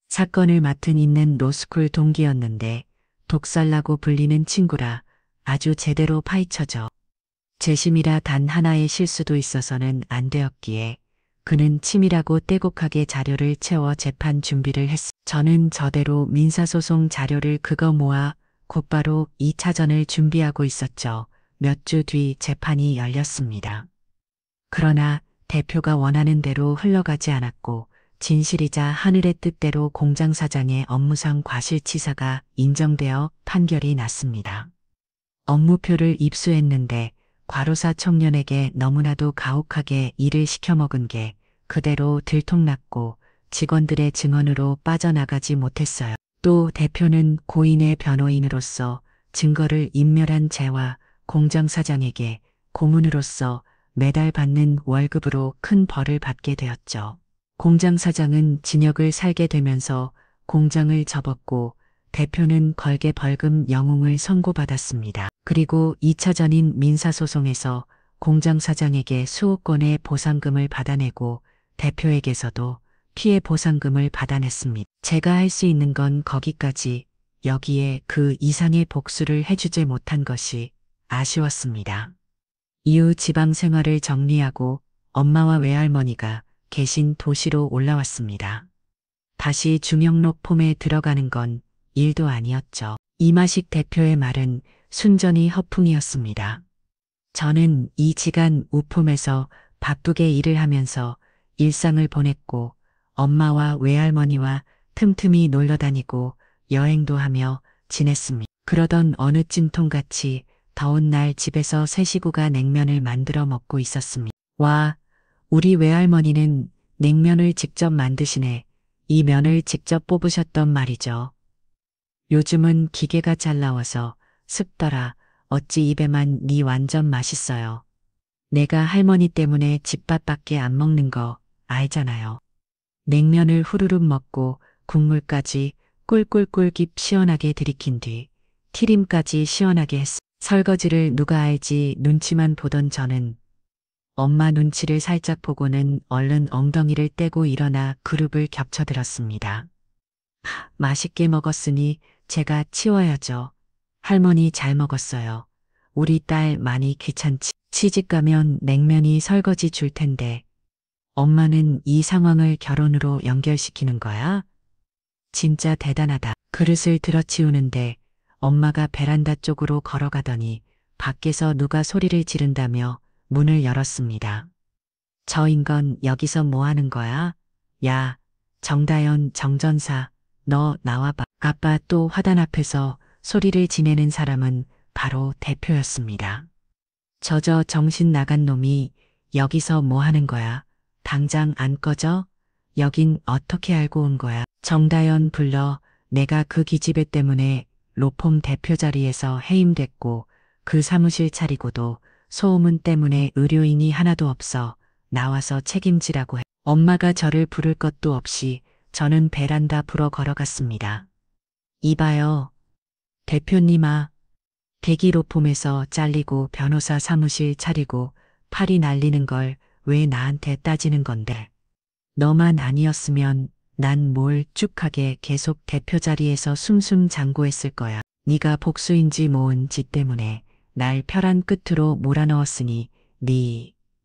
Speaker 1: 사건을 맡은 있는 로스쿨 동기였는데 독살라고 불리는 친구라 아주 제대로 파헤쳐져 재심이라 단 하나의 실수도 있어서는 안 되었기에 그는 치밀하고 떼곡하게 자료를 채워 재판 준비를 했습니다. 저는 저대로 민사소송 자료를 긁어 모아 곧바로 2차전을 준비하고 있었죠. 몇 주 뒤 재판이 열렸습니다. 그러나 대표가 원하는 대로 흘러가지 않았고 진실이자 하늘의 뜻대로 공장 사장의 업무상 과실치사가 인정되어 판결이 났습니다. 업무표를 입수했는데 과로사 청년에게 너무나도 가혹하게 일을 시켜먹은 게 그대로 들통났고 직원들의 증언으로 빠져나가지 못했어요. 또 대표는 고인의 변호인으로서 증거를 인멸한 죄와 공장 사장에게 고문으로서 매달 받는 월급으로 큰 벌을 받게 되었죠. 공장 사장은 징역을 살게 되면서 공장을 접었고 대표는 걸게 벌금 영웅을 선고받았습니다. 그리고 2차전인 민사소송에서 공장 사장에게 수억 건의 보상금을 받아내고 대표에게서도 피해 보상금을 받아냈습니다. 제가 할 수 있는 건 거기까지. 여기에 그 이상의 복수를 해주지 못한 것이 아쉬웠습니다. 이후 지방 생활을 정리하고 엄마와 외할머니가 계신 도시로 올라왔습니다. 다시 주명록 폼에 들어가는 건 일도 아니었죠. 이마식 대표의 말은 순전히 허풍이었습니다. 저는 이 지간 우품에서 바쁘게 일을 하면서 일상을 보냈고 엄마와 외할머니와 틈틈이 놀러 다니고 여행도 하며 지냈습니다. 그러던 어느 찜통같이 더운 날 집에서 세 식구가 냉면을 만들어 먹고 있었습니다. 와, 우리 외할머니는 냉면을 직접 만드시네. 이 면을 직접 뽑으셨던 말이죠. 요즘은 기계가 잘 나와서 습더라. 어찌 입에만 니 완전 맛있어요. 내가 할머니 때문에 집밥밖에 안 먹는 거 알잖아요. 냉면을 후루룩 먹고 국물까지 꿀꿀꿀 시원하게 들이킨 뒤 티림까지 시원하게 했어. 설거지를 누가 알지 눈치만 보던 저는 엄마 눈치를 살짝 보고는 얼른 엉덩이를 떼고 일어나 그룹을 겹쳐들었습니다. 맛있게 먹었으니 제가 치워야죠. 할머니 잘 먹었어요. 우리 딸 많이 귀찮지. 시집 가면 냉면이 설거지 줄 텐데 엄마는 이 상황을 결혼으로 연결시키는 거야? 진짜 대단하다. 그릇을 들어치우는데 엄마가 베란다 쪽으로 걸어가더니 밖에서 누가 소리를 지른다며 문을 열었습니다. 저 인건 여기서 뭐 하는 거야? 야, 정다연 정전사, 너 나와봐. 아빠 또 화단 앞에서 소리를 지내는 사람은 바로 대표였습니다. 저저 정신 나간 놈이 여기서 뭐 하는 거야? 당장 안 꺼져? 여긴 어떻게 알고 온 거야? 정다연 불러. 내가 그 기집애 때문에 로펌 대표 자리에서 해임됐고 그 사무실 차리고도 소음은 때문에 의료인이 하나도 없어. 나와서 책임지라고 해. 엄마가 저를 부를 것도 없이 저는 베란다 불어 걸어갔습니다. 이봐요. 대표님아. 대기 로펌에서 잘리고 변호사 사무실 차리고 팔이 날리는 걸 왜 나한테 따지는 건데. 너만 아니었으면 난 뭘 쭉하게 계속 대표 자리에서 숨숨 장구했을 거야. 네가 복수인지 뭐인지 때문에 날 벼랑 끝으로 몰아넣었으니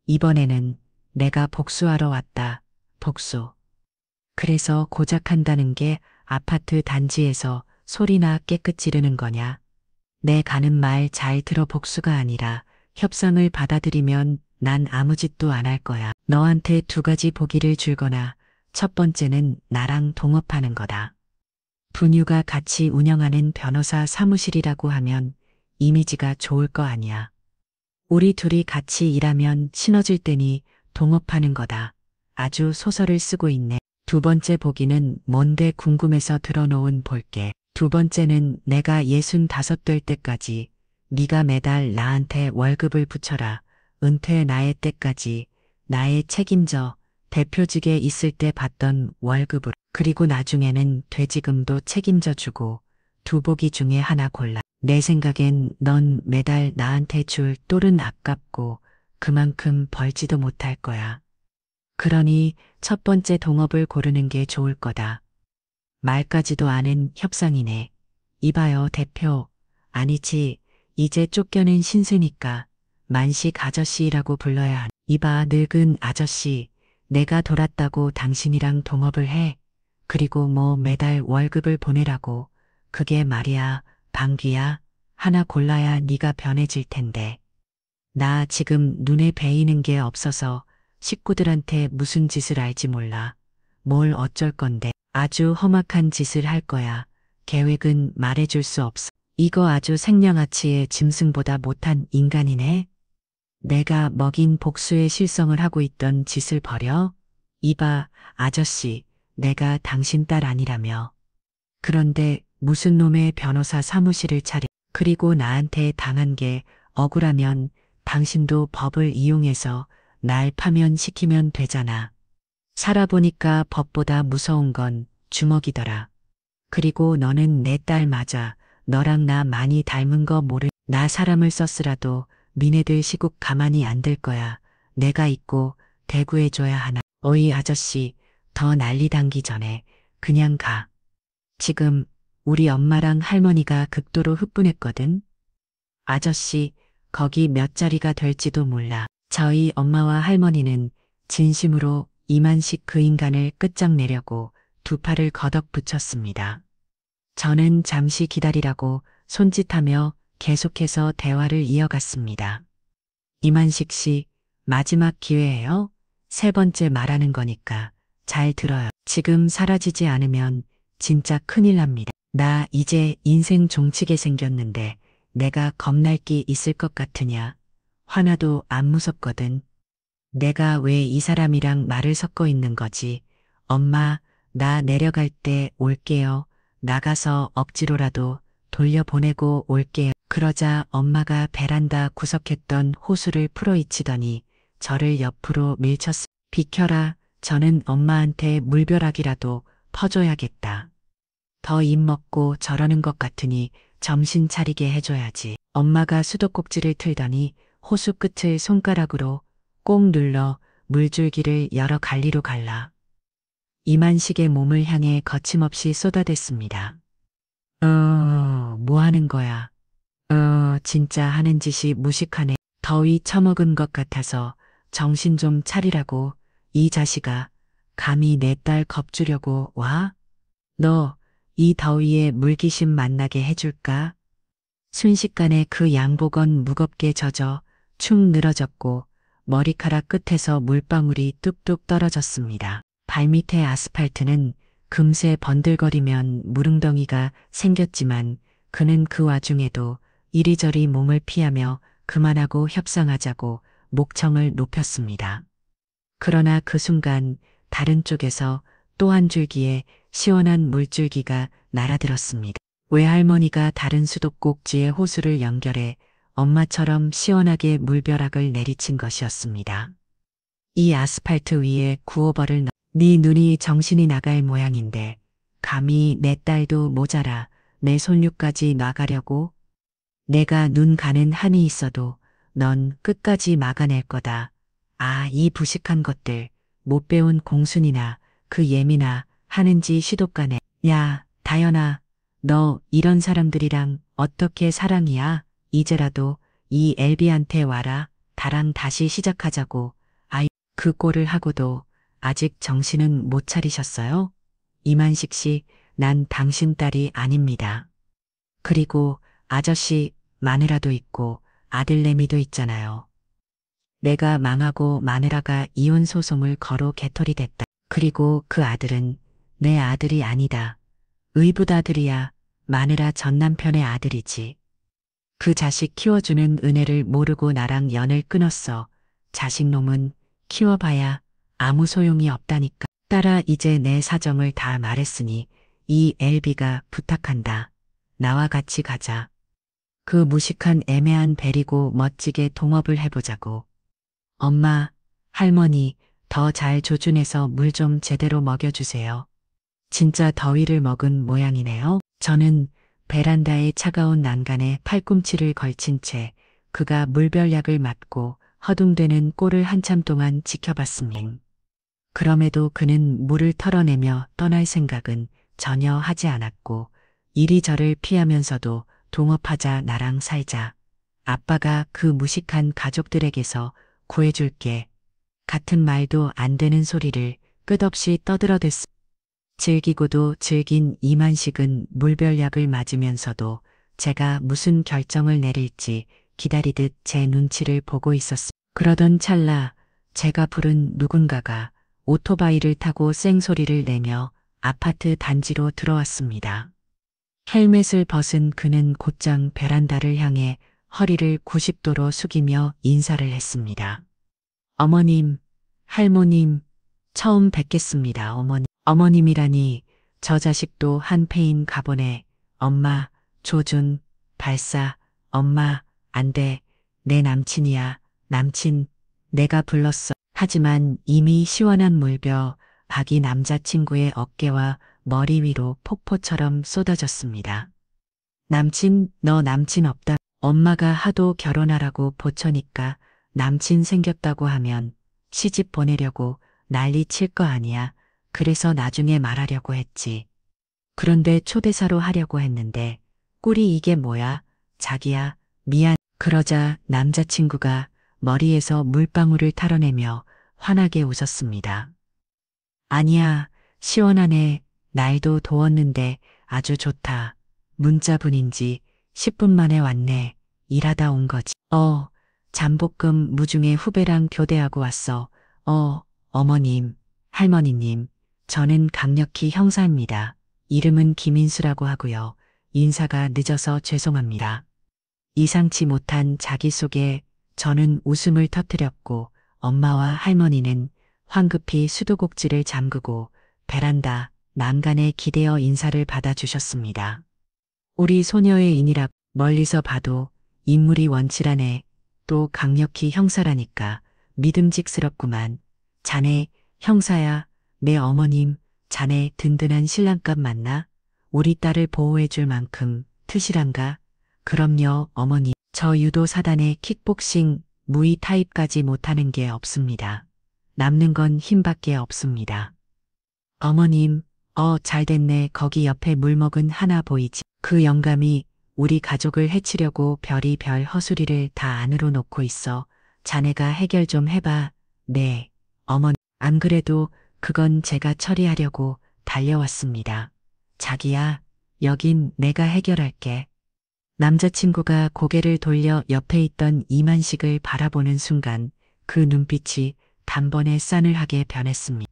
Speaker 1: 이번에는 내가 복수하러 왔다. 복수. 그래서 고작 한다는 게 아파트 단지에서 소리나 깨끗 지르는 거냐? 내 가는 말 잘 들어. 복수가 아니라 협상을 받아들이면 난 아무 짓도 안 할 거야. 너한테 두 가지 보기를 줄거나 첫 번째는 나랑 동업하는 거다. 분유가 같이 운영하는 변호사 사무실이라고 하면 이미지가 좋을 거 아니야. 우리 둘이 같이 일하면 친해질 테니 동업하는 거다. 아주 소설을 쓰고 있네. 두 번째 보기는 뭔데 궁금해서 들어놓은 볼게. 두 번째는 내가 65 될 때까지 네가 매달 나한테 월급을 붙여라. 은퇴 나의 때까지 나의 책임져. 대표직에 있을 때 받던 월급으로. 그리고 나중에는 퇴직금도 책임져 주고 두 보기 중에 하나 골라. 내 생각엔 넌 매달 나한테 줄 똘은 아깝고 그만큼 벌지도 못할 거야. 그러니 첫 번째 동업을 고르는 게 좋을 거다. 말까지도 않은 협상이네. 이봐요 대표. 아니지. 이제 쫓겨낸 신세니까 만식 아저씨라고 불러야 하네. 이봐 늙은 아저씨. 내가 돌았다고 당신이랑 동업을 해. 그리고 뭐 매달 월급을 보내라고. 그게 말이야. 방귀야. 하나 골라야 네가 변해질 텐데. 나 지금 눈에 베이는 게 없어서 식구들한테 무슨 짓을 알지 몰라. 뭘 어쩔 건데. 아주 험악한 짓을 할 거야. 계획은 말해줄 수 없어. 이거 아주 생년아치의 짐승보다 못한 인간이네. 내가 먹인 복수의 실성을 하고 있던 짓을 버려? 이봐, 아저씨, 내가 당신 딸 아니라며. 그런데 무슨 놈의 변호사 사무실을 차리. 그리고 나한테 당한 게 억울하면 당신도 법을 이용해서 날 파면시키면 되잖아. 살아보니까 법보다 무서운 건 주먹이더라. 그리고 너는 내 딸 맞아. 너랑 나 많이 닮은 거 모르. 나 사람을 썼으라도 니네들 시국 가만히 안 될 거야. 내가 있고 대구해줘야 하나. 어이 아저씨, 더 난리 당기 전에 그냥 가. 지금 우리 엄마랑 할머니가 극도로 흥분했거든. 아저씨, 거기 몇 자리가 될지도 몰라. 저희 엄마와 할머니는 진심으로 이만식 그 인간을 끝장내려고 두 팔을 거덕 붙였습니다. 저는 잠시 기다리라고 손짓하며 계속해서 대화를 이어갔습니다. 이만식 씨, 마지막 기회예요. 세 번째 말하는 거니까 잘 들어요. 지금 사라지지 않으면 진짜 큰일 납니다. 나 이제 인생 종치게 생겼는데 내가 겁날 게 있을 것 같으냐? 화나도 안 무섭거든. 내가 왜 이 사람이랑 말을 섞어 있는 거지? 엄마, 나 내려갈 때 올게요. 나가서 억지로라도 돌려보내고 올게요. 그러자 엄마가 베란다 구석했던 호수를 풀어헤치더니 저를 옆으로 밀쳤. 비켜라. 저는 엄마한테 물벼락이라도 퍼줘야겠다. 더 입먹고 저러는 것 같으니 정신 차리게 해줘야지. 엄마가 수도꼭지를 틀더니 호수 끝을 손가락으로 꼭 눌러 물줄기를 여러 갈리로 갈라 이만식의 몸을 향해 거침없이 쏟아댔습니다. 뭐 하는 거야? 진짜 하는 짓이 무식하네. 더위 처먹은 것 같아서 정신 좀 차리라고. 이 자식아, 감히 내 딸 겁주려고 와? 너 이 더위에 물귀신 만나게 해줄까? 순식간에 그 양복은 무겁게 젖어 축 늘어졌고 머리카락 끝에서 물방울이 뚝뚝 떨어졌습니다. 발밑의 아스팔트는 금세 번들거리면 무릉덩이가 생겼지만 그는 그 와중에도 이리저리 몸을 피하며 그만하고 협상하자고 목청을 높였습니다. 그러나 그 순간 다른 쪽에서 또 한 줄기의 시원한 물줄기가 날아들었습니다. 외할머니가 다른 수도꼭지의 호수를 연결해 엄마처럼 시원하게 물벼락을 내리친 것이었습니다. 이 아스팔트 위에 구호벌을 네 눈이 정신이 나갈 모양인데 감히 내 딸도 모자라 내 손류까지 놔가려고? 내가 눈 가는 한이 있어도 넌 끝까지 막아낼 거다. 아, 이 부식한 것들 못 배운 공순이나 그 예민아 하는지 시독가네. 야, 다연아, 너 이런 사람들이랑 어떻게 사랑이야? 이제라도 이 엘비한테 와라. 다랑 다시 시작하자고. 아이, 그 꼴을 하고도 아직 정신은 못 차리셨어요? 이만식 씨, 난 당신 딸이 아닙니다. 그리고 아저씨 마누라도 있고 아들내미도 있잖아요. 내가 망하고 마누라가 이혼 소송을 걸어 개털이 됐다. 그리고 그 아들은 내 아들이 아니다. 의붓 아들이야. 마누라 전 남편의 아들이지. 그 자식 키워주는 은혜를 모르고 나랑 연을 끊었어. 자식놈은 키워봐야 아무 소용이 없다니까. 딸아, 이제 내 사정을 다 말했으니 이 엘비가 부탁한다. 나와 같이 가자. 그 무식한 애매한 베리고 멋지게 동업을 해보자고. 엄마, 할머니, 더 잘 조준해서 물 좀 제대로 먹여주세요. 진짜 더위를 먹은 모양이네요. 저는 베란다의 차가운 난간에 팔꿈치를 걸친 채 그가 물별약을 맞고 허둥대는 꼴을 한참 동안 지켜봤습니다. 그럼에도 그는 물을 털어내며 떠날 생각은 전혀 하지 않았고 이리 저를 피하면서도 동업하자 나랑 살자. 아빠가 그 무식한 가족들에게서 구해줄게. 같은 말도 안 되는 소리를 끝없이 떠들어댔습니다. 즐기고도 즐긴 이만식은 물별약을 맞으면서도 제가 무슨 결정을 내릴지 기다리듯 제 눈치를 보고 있었습니다. 그러던 찰나 제가 부른 누군가가 오토바이를 타고 쌩소리를 내며 아파트 단지로 들어왔습니다. 헬멧을 벗은 그는 곧장 베란다를 향해 허리를 90도로 숙이며 인사를 했습니다. 어머님, 할머님, 처음 뵙겠습니다, 어머님. 어머님이라니 저 자식도 한패인 가보네. 엄마, 조준, 발사, 엄마, 안 돼. 내 남친이야. 남친, 내가 불렀어. 하지만 이미 시원한 물벼 박이 남자친구의 어깨와 머리 위로 폭포처럼 쏟아졌습니다. 남친, 너 남친 없다. 엄마가 하도 결혼하라고 보처니까 남친 생겼다고 하면 시집 보내려고 난리 칠 거 아니야. 그래서 나중에 말하려고 했지. 그런데 초대사로 하려고 했는데 꼴이 이게 뭐야? 자기야, 미안. 그러자 남자친구가 머리에서 물방울을 털어내며 환하게 웃었습니다. 아니야, 시원하네. 날도 더웠는데 아주 좋다. 문자분인지 10분 만에 왔네. 일하다 온 거지. 잠복금 무중에 후배랑 교대하고 왔어. 어머님, 할머니님, 저는 강력히 형사입니다. 이름은 김인수라고 하고요. 인사가 늦어서 죄송합니다. 이상치 못한 자기소개. 저는 웃음을 터뜨렸고 엄마와 할머니는 황급히 수도꼭지를 잠그고 베란다 난간에 기대어 인사를 받아주셨습니다. 우리 소녀의 인이라 멀리서 봐도 인물이 원칠하네. 또 강력히 형사라니까 믿음직스럽구만. 자네 형사야. 내 어머님, 자네 든든한 신랑감 맞나? 우리 딸을 보호해줄 만큼 트실한가? 그럼요, 어머니. 저 유도 사단에 킥복싱, 무이 타입까지 못하는 게 없습니다. 남는 건 힘밖에 없습니다. 어머님, 잘됐네. 거기 옆에 물먹은 하나 보이지? 그 영감이 우리 가족을 해치려고 별의별 허수리를 다 안으로 놓고 있어. 자네가 해결 좀 해봐. 네, 어머니. 안 그래도 그건 제가 처리하려고 달려왔습니다. 자기야, 여긴 내가 해결할게. 남자친구가 고개를 돌려 옆에 있던 이만식을 바라보는 순간 그 눈빛이 단번에 싸늘하게 변했습니다.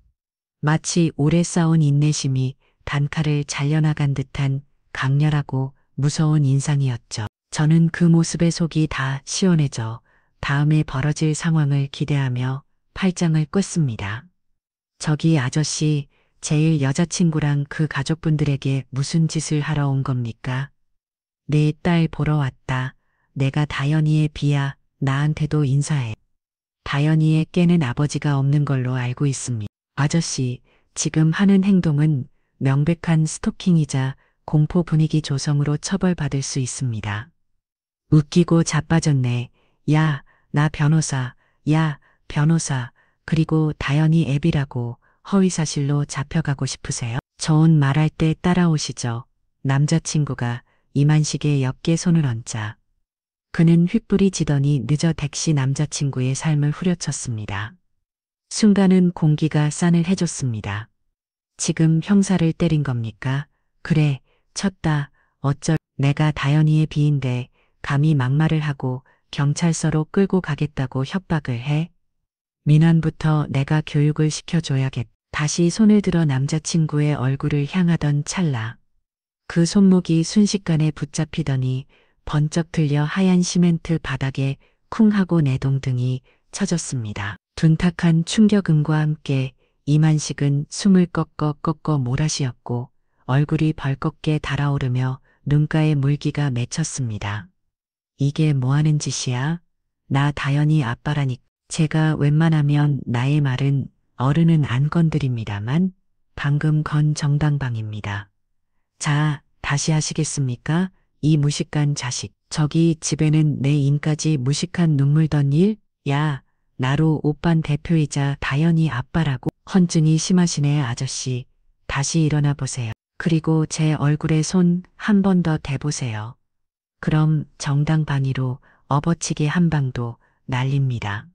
Speaker 1: 마치 오래 쌓은 인내심이 단칼을 잘려나간 듯한 강렬하고 무서운 인상이었죠. 저는 그 모습에 속이 다 시원해져 다음에 벌어질 상황을 기대하며 팔짱을 꼈습니다. 저기 아저씨, 제일 여자친구랑 그 가족분들에게 무슨 짓을 하러 온 겁니까? 내 딸 보러 왔다. 내가 다현이의 비야. 나한테도 인사해. 다현이의 깨는 아버지가 없는 걸로 알고 있습니다. 아저씨, 지금 하는 행동은 명백한 스토킹이자 공포 분위기 조성으로 처벌받을 수 있습니다. 웃기고 자빠졌네. 야, 나 변호사. 야, 변호사. 그리고 다현이 애비라고 허위사실로 잡혀가고 싶으세요? 저온 말할 때 따라오시죠. 남자친구가 이만식의 옆에 손을 얹자. 그는 휘뿌리 지더니 늦어 덱시 남자친구의 삶을 후려쳤습니다. 순간은 공기가 싸늘해졌습니다. 지금 형사를 때린 겁니까? 그래, 쳤다. 어쩔, 내가 다현이의 비인데 감히 막말을 하고 경찰서로 끌고 가겠다고 협박을 해? 민원부터 내가 교육을 시켜줘야겠. 다시 손을 들어 남자친구의 얼굴을 향하던 찰나. 그 손목이 순식간에 붙잡히더니 번쩍 들려 하얀 시멘트 바닥에 쿵 하고 내동등이 쳐졌습니다. 둔탁한 충격음과 함께 이만식은 숨을 꺾어 몰아쉬었고 얼굴이 벌겋게 달아오르며 눈가에 물기가 맺혔습니다. 이게 뭐하는 짓이야? 나 다현이 아빠라니. 제가 웬만하면 나의 말은 어른은 안 건드립니다만 방금 건 정당방입니다. 자, 다시 하시겠습니까? 이 무식한 자식. 저기 집에는 내 인까지 무식한 눈물 던 일? 야, 나로 오빤 대표이자 다현이 아빠라고. 헌증이 심하시네 아저씨. 다시 일어나 보세요. 그리고 제 얼굴에 손 한 번 더 대보세요. 그럼 정당방위로 업어치기 한 방도 날립니다.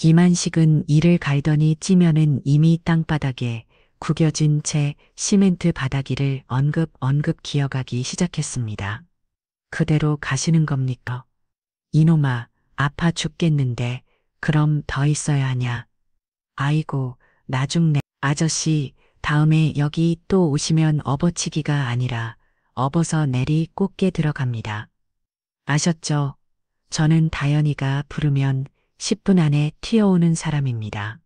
Speaker 1: 이만식은 이를 갈더니 찌면은 이미 땅바닥에 구겨진 채 시멘트 바닥위를 언급 기어가기 시작했습니다. 그대로 가시는 겁니까? 이놈아, 아파 죽겠는데 그럼 더 있어야 하냐? 아이고, 나 죽네. 아저씨, 다음에 여기 또 오시면 업어치기가 아니라 업어서 내리 꽂게 들어갑니다. 아셨죠? 저는 다현이가 부르면 10분 안에 튀어오는 사람입니다.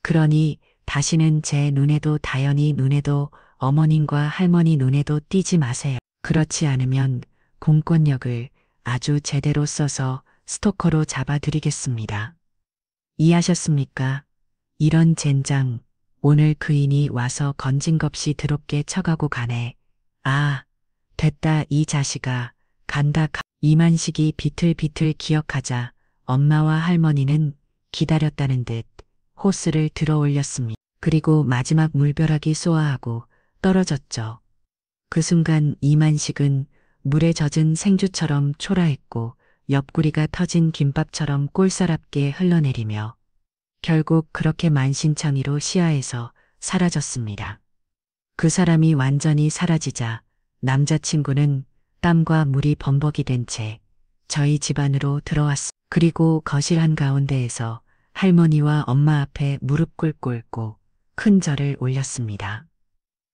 Speaker 1: 그러니 다시는 제 눈에도 다현이 눈에도 어머님과 할머니 눈에도 띄지 마세요. 그렇지 않으면 공권력을 아주 제대로 써서 스토커로 잡아드리겠습니다. 이해하셨습니까? 이런 젠장, 오늘 그인이 와서 건진겁시 드럽게 쳐가고 가네. 아, 됐다 이 자식아, 간다. 이만식이 비틀비틀 기억하자 엄마와 할머니는 기다렸다는 듯 호스를 들어 올렸습니다. 그리고 마지막 물벼락이 쏘아하고 떨어졌죠. 그 순간 이만식은 물에 젖은 생주처럼 초라했고 옆구리가 터진 김밥처럼 꼴사납게 흘러내리며 결국 그렇게 만신창이로 시야에서 사라졌습니다. 그 사람이 완전히 사라지자 남자친구는 땀과 물이 범벅이 된 채 저희 집 안으로 들어왔습니다. 그리고 거실 한가운데에서 할머니와 엄마 앞에 무릎 꿇고 큰 절을 올렸습니다.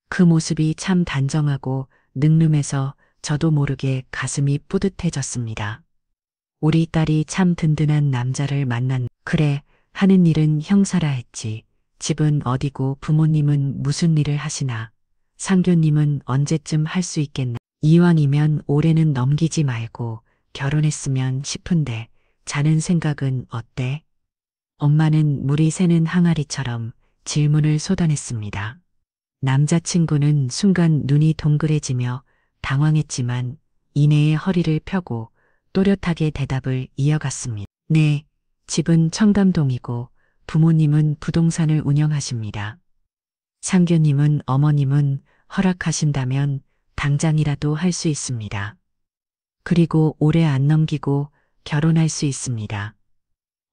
Speaker 1: 그 모습이 참 단정하고 늠름해서 저도 모르게 가슴이 뿌듯해졌습니다. 우리 딸이 참 든든한 남자를 그래, 하는 일은 형사라 했지. 집은 어디고 부모님은 무슨 일을 하시나. 상교님은 언제쯤 할 수 있겠나. 이왕이면 올해는 넘기지 말고 결혼했으면 싶은데 자는 생각은 어때? 엄마는 물이 새는 항아리처럼 질문을 쏟아냈습니다. 남자친구는 순간 눈이 동그래지며 당황했지만 이내에 허리를 펴고 또렷하게 대답을 이어갔습니다. 네, 집은 청담동이고 부모님은 부동산을 운영하십니다. 상교님은 어머님은 허락하신다면 당장이라도 할 수 있습니다. 그리고 오래 안 넘기고 결혼할 수 있습니다.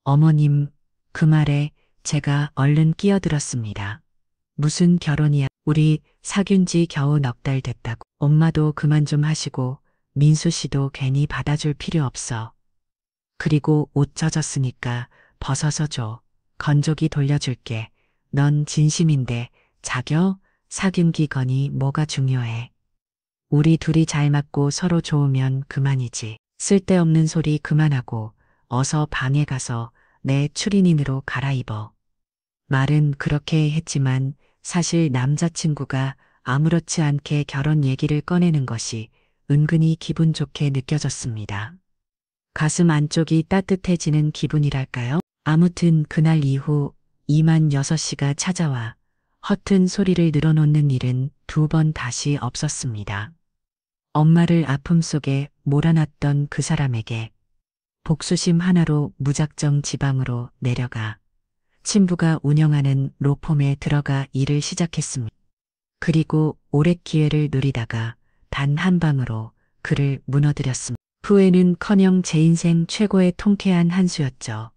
Speaker 1: 어머님, 그 말에 제가 얼른 끼어들었습니다. 무슨 결혼이야. 우리 사귄 지 겨우 넉 달 됐다고. 엄마도 그만 좀 하시고 민수 씨도 괜히 받아줄 필요 없어. 그리고 옷 젖었으니까 벗어서 줘. 건조기 돌려줄게. 넌 진심인데 자겨? 사귐기건이 뭐가 중요해. 우리 둘이 잘 맞고 서로 좋으면 그만이지. 쓸데없는 소리 그만하고 어서 방에 가서 내 추리닝으로 갈아입어. 말은 그렇게 했지만 사실 남자친구가 아무렇지 않게 결혼 얘기를 꺼내는 것이 은근히 기분 좋게 느껴졌습니다. 가슴 안쪽이 따뜻해지는 기분이랄까요? 아무튼 그날 이후 이만 6시가 찾아와 허튼 소리를 늘어놓는 일은 2번 다시 없었습니다. 엄마를 아픔 속에 몰아놨던 그 사람에게 복수심 하나로 무작정 지방으로 내려가 친부가 운영하는 로펌에 들어가 일을 시작했습니다. 그리고 오랜 기회를 누리다가 단 한 방으로 그를 무너뜨렸습니다. 후회는커녕 제 인생 최고의 통쾌한 한 수였죠.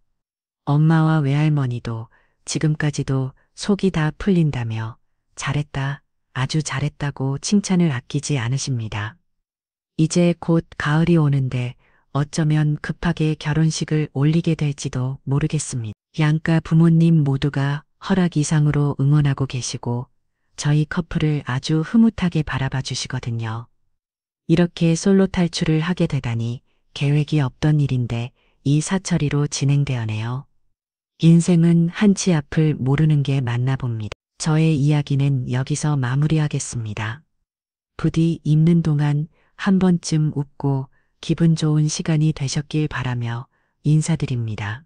Speaker 1: 엄마와 외할머니도 지금까지도 속이 다 풀린다며 잘했다, 아주 잘했다고 칭찬을 아끼지 않으십니다. 이제 곧 가을이 오는데 어쩌면 급하게 결혼식을 올리게 될지도 모르겠습니다. 양가 부모님 모두가 허락 이상으로 응원하고 계시고 저희 커플을 아주 흐뭇하게 바라봐 주시거든요. 이렇게 솔로 탈출을 하게 되다니 계획이 없던 일인데 이 사철이로 진행되어네요. 인생은 한치 앞을 모르는 게 맞나 봅니다. 저의 이야기는 여기서 마무리하겠습니다. 부디 입는 동안 한 번쯤 웃고 기분 좋은 시간이 되셨길 바라며 인사드립니다.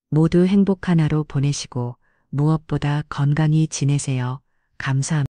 Speaker 1: 모두 행복한 하루 보내시고 무엇보다 건강히 지내세요. 감사합니다.